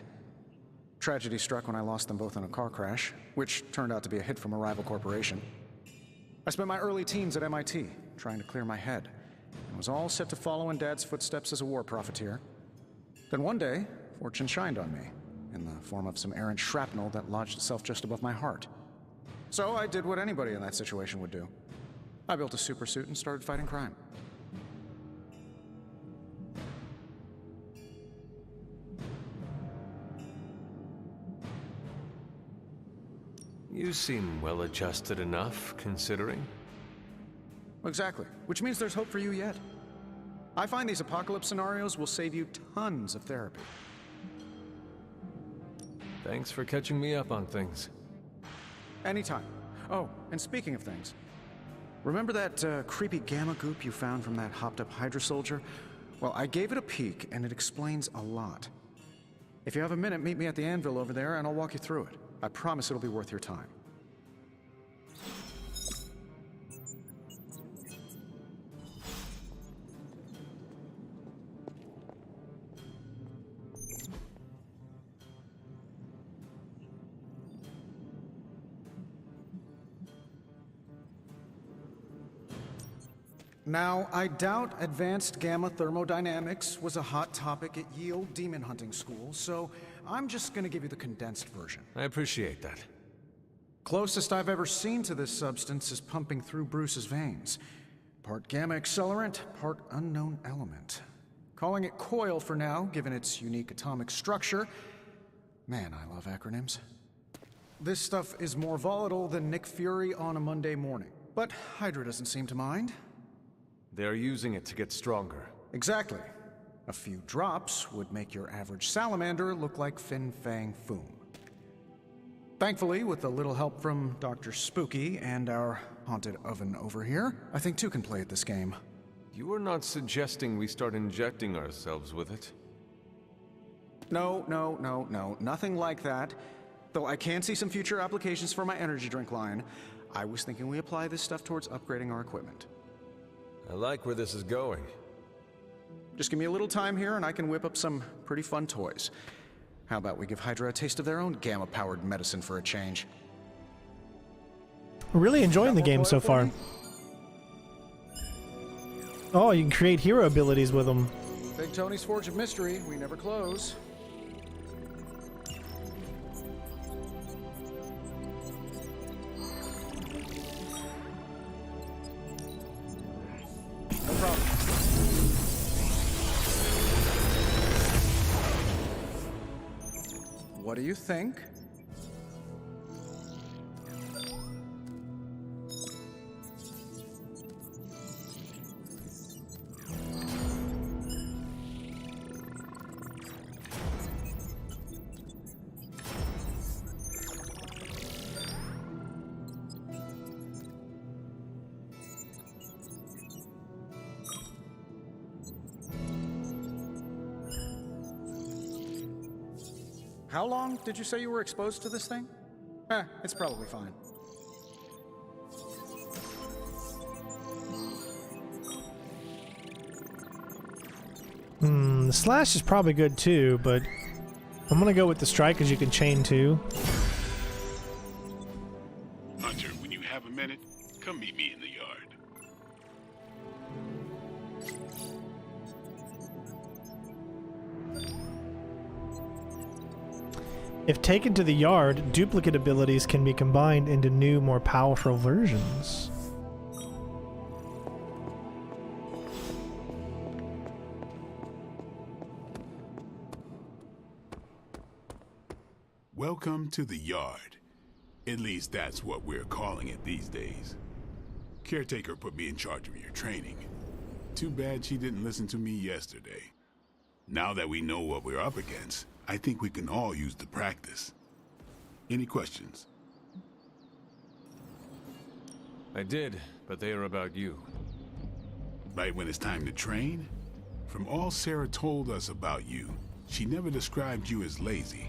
Tragedy struck when I lost them both in a car crash, which turned out to be a hit from a rival corporation. I spent my early teens at MIT, trying to clear my head, and was all set to follow in Dad's footsteps as a war profiteer. Then one day, fortune shined on me, in the form of some errant shrapnel that lodged itself just above my heart. So I did what anybody in that situation would do. I built a supersuit and started fighting crime. You seem well-adjusted enough, considering. Exactly, which means there's hope for you yet. I find these apocalypse scenarios will save you tons of therapy. Thanks for catching me up on things. Anytime. Oh, and speaking of things, remember that creepy gamma goop you found from that hopped-up Hydra soldier? Well, I gave it a peek, and it explains a lot. If you have a minute, meet me at the anvil over there, and I'll walk you through it. I promise it'll be worth your time. Now, I doubt advanced gamma thermodynamics was a hot topic at Yield Demon Hunting School, so I'm just gonna give you the condensed version. I appreciate that. Closest I've ever seen to this substance is pumping through Bruce's veins. Part gamma accelerant, part unknown element. Calling it coil for now, given its unique atomic structure. Man, I love acronyms. This stuff is more volatile than Nick Fury on a Monday morning. But Hydra doesn't seem to mind. They're using it to get stronger. Exactly. A few drops would make your average salamander look like Fin Fang Foom. Thankfully, with a little help from Dr. Spooky and our haunted oven over here, I think two can play at this game. You are not suggesting we start injecting ourselves with it? No, nothing like that. Though I can see some future applications for my energy drink line. I was thinking we apply this stuff towards upgrading our equipment. I like where this is going. Just give me a little time here and I can whip up some pretty fun toys. How about we give Hydra a taste of their own gamma-powered medicine for a change? Really enjoying the game so far. Oh, you can create hero abilities with them. Big Tony's Forge of Mystery, we never close. No problem. What do you think? How long did you say you were exposed to this thing? It's probably fine. The slash is probably good too, but I'm gonna go with the strike because you can chain too. Hunter, when you have a minute, come meet me in the yard. If taken to the yard, duplicate abilities can be combined into new, more powerful versions. Welcome to the yard. At least that's what we're calling it these days. Caretaker put me in charge of your training. Too bad she didn't listen to me yesterday. Now that we know what we're up against, I think we can all use the practice. Any questions? I did, but they are about you. Right when it's time to train? From all Sarah told us about you, she never described you as lazy.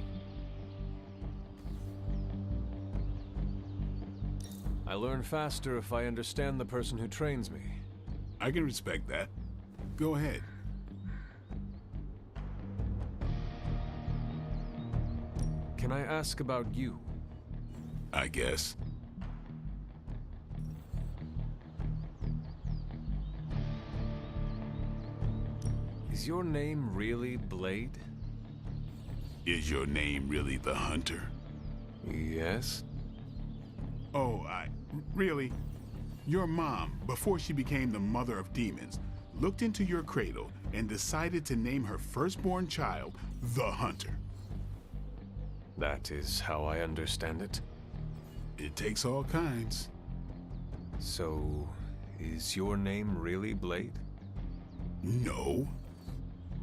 I learn faster if I understand the person who trains me. I can respect that. Go ahead. Can I ask about you? I guess. Is your name really Blade? Is your name really the Hunter? Yes. Oh, really? Your mom, before she became the mother of demons, looked into your cradle and decided to name her firstborn child the Hunter. That is how I understand it. It takes all kinds. So, is your name really Blade? No.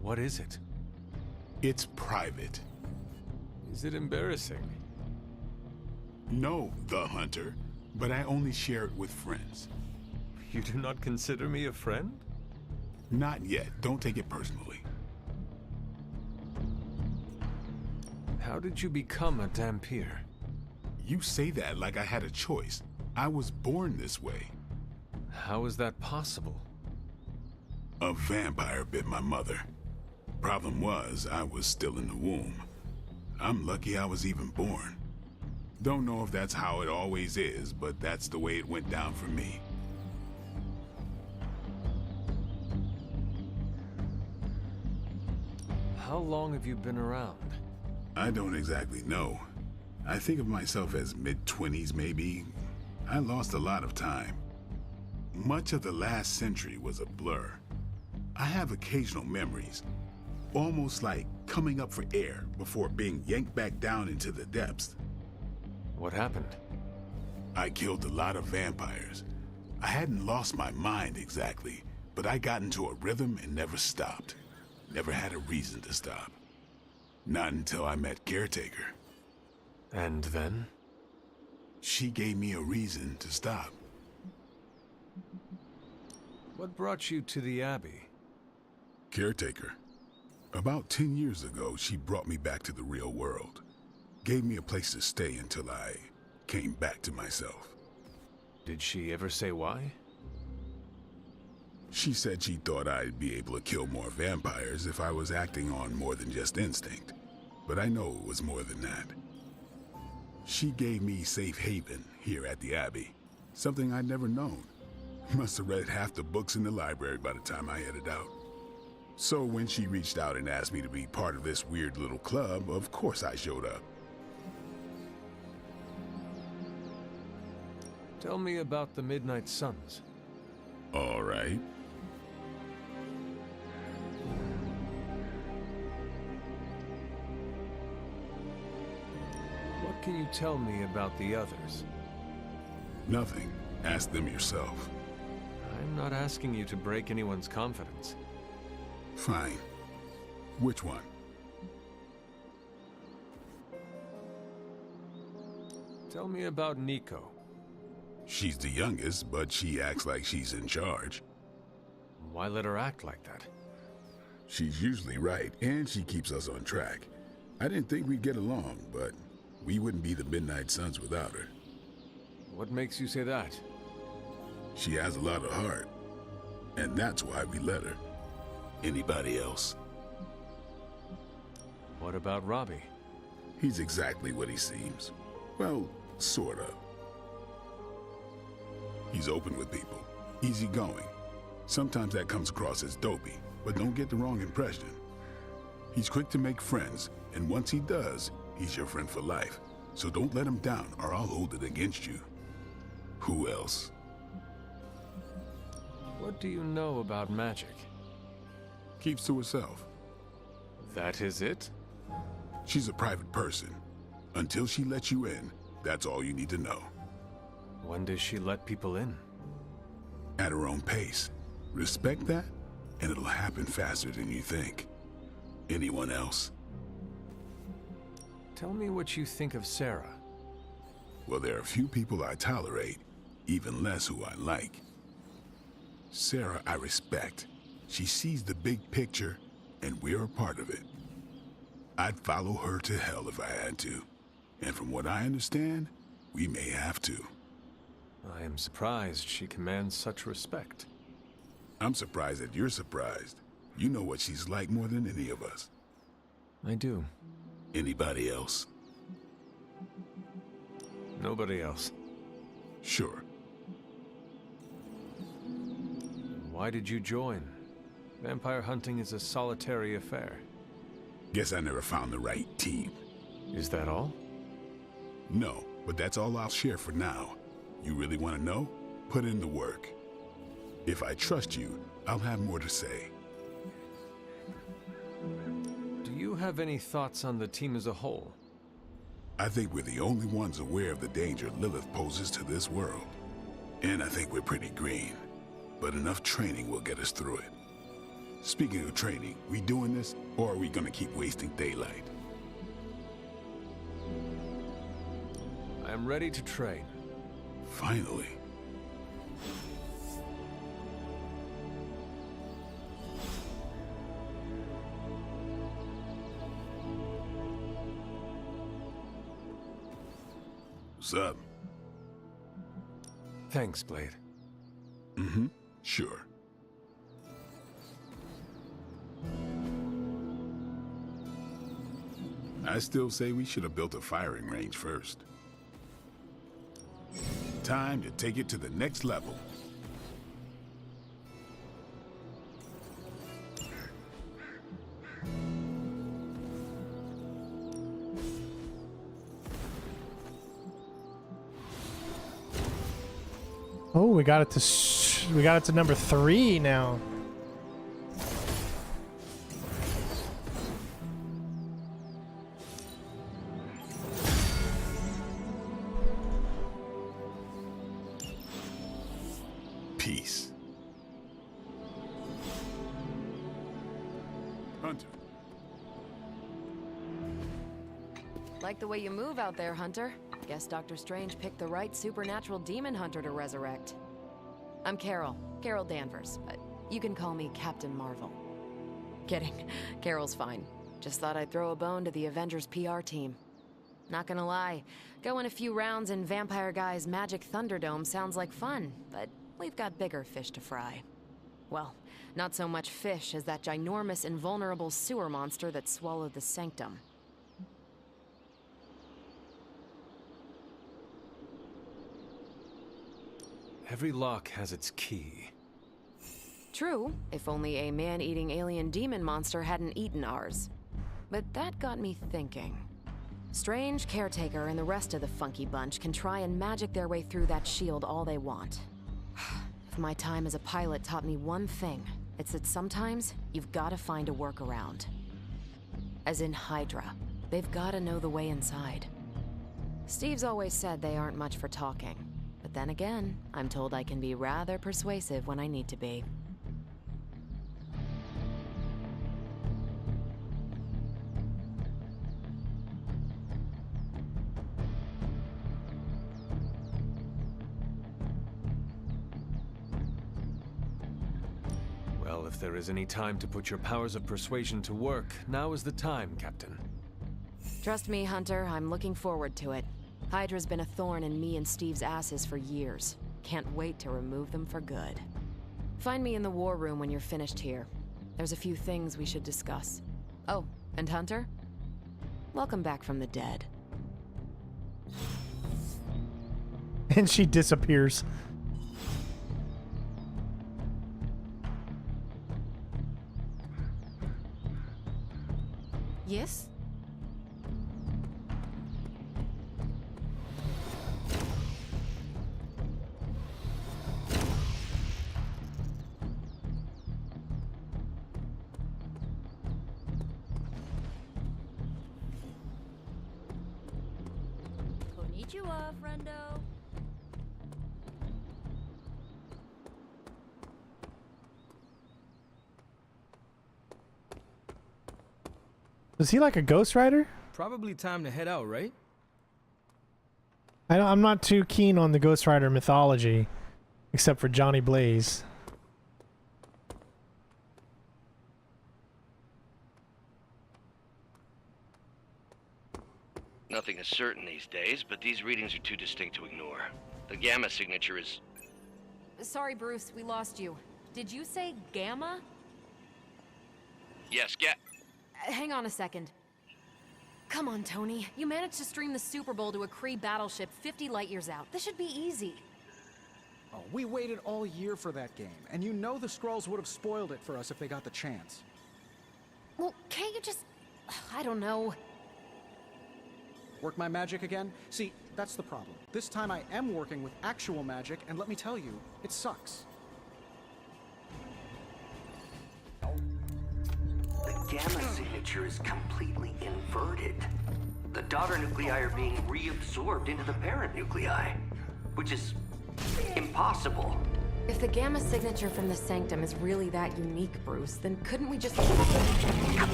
What is it? It's private. Is it embarrassing? No, the Hunter, but I only share it with friends. You do not consider me a friend? Not yet. Don't take it personally. How did you become a Dampier? You say that like I had a choice. I was born this way. How is that possible? A vampire bit my mother. Problem was, I was still in the womb. I'm lucky I was even born. Don't know if that's how it always is, but that's the way it went down for me. How long have you been around? I don't exactly know. I think of myself as mid-20s, maybe. I lost a lot of time. Much of the last century was a blur. I have occasional memories, almost like coming up for air before being yanked back down into the depths. What happened? I killed a lot of vampires. I hadn't lost my mind exactly, but I got into a rhythm and never stopped. Never had a reason to stop. Not until I met Caretaker. And then? She gave me a reason to stop. What brought you to the Abbey? Caretaker. About 10 years ago, she brought me back to the real world. Gave me a place to stay until I came back to myself. Did she ever say why? She said she thought I'd be able to kill more vampires if I was acting on more than just instinct. But I know it was more than that. She gave me safe haven here at the Abbey. Something I'd never known. Must have read half the books in the library by the time I headed out. So when she reached out and asked me to be part of this weird little club, of course I showed up. Tell me about the Midnight Suns. All right. What can you tell me about the others? Nothing. Ask them yourself. I'm not asking you to break anyone's confidence. Fine. Which one? Tell me about Nico. She's the youngest, but she acts like she's in charge. Why let her act like that? She's usually right, and she keeps us on track. I didn't think we'd get along, but we wouldn't be the Midnight Suns without her. What makes you say that? She has a lot of heart, and that's why we let her. Anybody else? What about Robbie? He's exactly what he seems. Well, sort of. He's open with people, easygoing. Sometimes that comes across as dopey, but don't get the wrong impression. He's quick to make friends, and once he does, he's your friend for life. So don't let him down, or I'll hold it against you. Who else? What do you know about magic? Keeps to herself. That is it? She's a private person. Until she lets you in, that's all you need to know. When does she let people in? At her own pace. Respect that, and it'll happen faster than you think. Anyone else? Tell me what you think of Sarah. Well, there are few people I tolerate, even less who I like. Sarah, I respect. She sees the big picture, and we're a part of it. I'd follow her to hell if I had to. And from what I understand, we may have to. I am surprised she commands such respect. I'm surprised that you're surprised. You know what she's like more than any of us. I do. Anybody else? Nobody else. Sure. Why did you join? Vampire hunting is a solitary affair. Guess I never found the right team. Is that all? No, but that's all I'll share for now. You really want to know? Put in the work. If I trust you, I'll have more to say. Do you have any thoughts on the team as a whole? I think we're the only ones aware of the danger Lilith poses to this world. And I think we're pretty green. But enough training will get us through it. Speaking of training, we doing this, or are we gonna keep wasting daylight? I am ready to train. Finally. What's up? Thanks, Blade. Mm-hmm. Sure. I still say we should have built a firing range first. Time to take it to the next level. Oh, we got it to number 3 now. Peace. Hunter. Like the way you move out there, Hunter. Guess Dr. Strange picked the right supernatural demon hunter to resurrect. I'm Carol Danvers, but you can call me Captain Marvel. Kidding, Carol's fine. Just thought I'd throw a bone to the Avengers PR team. Not gonna lie, going a few rounds in Vampire Guy's Magic Thunderdome sounds like fun, but we've got bigger fish to fry. Well, not so much fish as that ginormous invulnerable sewer monster that swallowed the Sanctum. Every lock has its key. True, if only a man-eating alien demon monster hadn't eaten ours. But that got me thinking. Strange, Caretaker, and the rest of the funky bunch can try and magic their way through that shield all they want. If my time as a pilot taught me one thing, it's that sometimes you've gotta find a workaround. As in Hydra, they've gotta know the way inside. Steve's always said they aren't much for talking. But then again, I'm told I can be rather persuasive when I need to be. Well, if there is any time to put your powers of persuasion to work, now is the time, Captain. Trust me, Hunter, I'm looking forward to it. Hydra's been a thorn in me and Steve's asses for years. Can't wait to remove them for good. Find me in the war room when you're finished here. There's a few things we should discuss. Oh, and Hunter? Welcome back from the dead. And she disappears. Yes? Konnichiwa, friendo. Is he like a Ghost Rider? Probably time to head out, right? I'm not too keen on the Ghost Rider mythology, except for Johnny Blaze. Nothing is certain these days, but these readings are too distinct to ignore. The gamma signature is... Sorry, Bruce, we lost you. Did you say Gamma? Yes, Hang on a second. Come on, Tony. You managed to stream the Super Bowl to a Kree battleship 50 light-years out. This should be easy. Oh, we waited all year for that game, and you know the Skrulls would have spoiled it for us if they got the chance. Well, can't you just... I don't know. Work my magic again? See, that's the problem. This time I am working with actual magic, and let me tell you, it sucks. The gamma signature is completely inverted. The daughter nuclei are being reabsorbed into the parent nuclei, which is impossible. If the gamma signature from the Sanctum is really that unique, Bruce, then couldn't we just...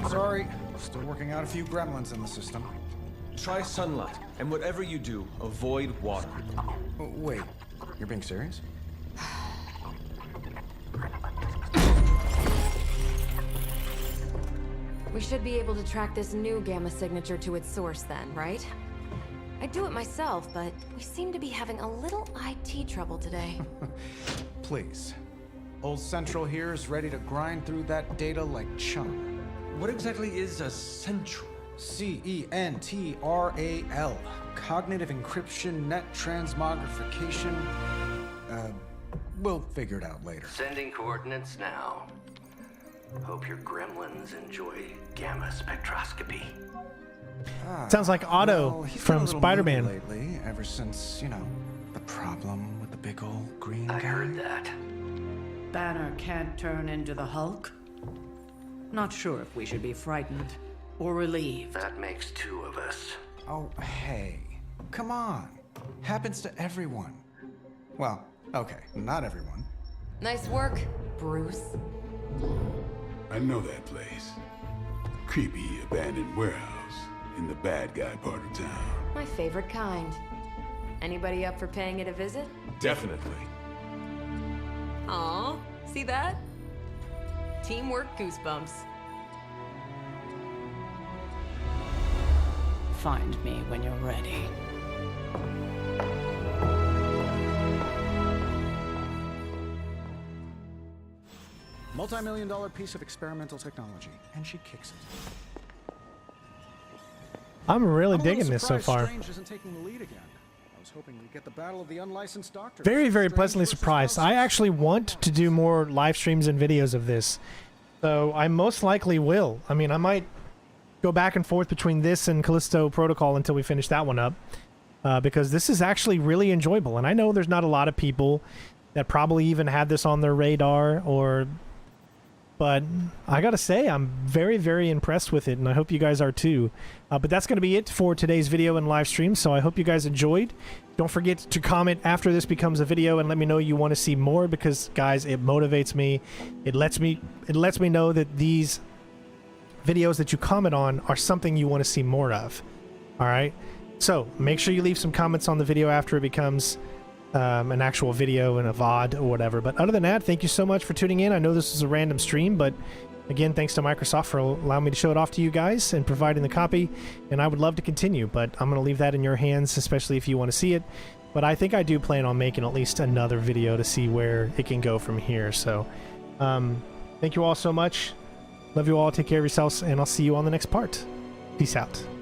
Sorry, still working out a few gremlins in the system. Try sunlight, and whatever you do, avoid water. Wait, you're being serious? We should be able to track this new gamma signature to its source then, right? I'd do it myself, but we seem to be having a little IT trouble today. Please. Old Central here is ready to grind through that data like chum. What exactly is a Central? C-E-N-T-R-A-L. Cognitive encryption, net transmogrification. We'll figure it out later. Sending coordinates now. Hope your gremlins enjoy gamma spectroscopy. Sounds like Otto well, he's from been a little Spider-Man. moody lately, ever since, you know, the problem with the big old green guy. I heard that. Banner can't turn into the Hulk? Not sure if we should be frightened or relieved. That makes two of us. Oh, hey. Come on. Happens to everyone. Well, okay, not everyone. Nice work, Bruce. I know that place. Creepy abandoned warehouse in the bad guy part of town. My favorite kind. Anybody up for paying it a visit? Definitely. Aw, see that? Teamwork goosebumps. Find me when you're ready. Multi-million-dollar piece of experimental technology, and she kicks it. I'm really I'm a little digging this so surprised far. Strange isn't taking the lead again. I was hoping we'd get the battle of the unlicensed doctors. Very, very Strange pleasantly versus surprised. I actually want to do more live streams and videos of this. So I most likely will. I mean, I might go back and forth between this and Callisto Protocol until we finish that one up. Because this is actually really enjoyable. And I know there's not a lot of people that probably even had this on their radar or but I gotta say, I'm very, very impressed with it, and I hope you guys are too. But that's going to be it for today's video and live stream, so I hope you guys enjoyed. Don't forget to comment after this becomes a video and let me know you want to see more, because, guys, it motivates me. It lets me know that these videos that you comment on are something you want to see more of. All right? So make sure you leave some comments on the video after it becomes an actual video and a VOD or whatever. But other than that, thank you so much for tuning in. I know this is a random stream, but again, thanks to Microsoft for allowing me to show it off to you guys and providing the copy. And I would love to continue, but I'm going to leave that in your hands, especially if you want to see it. But I think I do plan on making at least another video to see where it can go from here. So thank you all so much. Love you all. Take care of yourselves, and I'll see you on the next part. Peace out.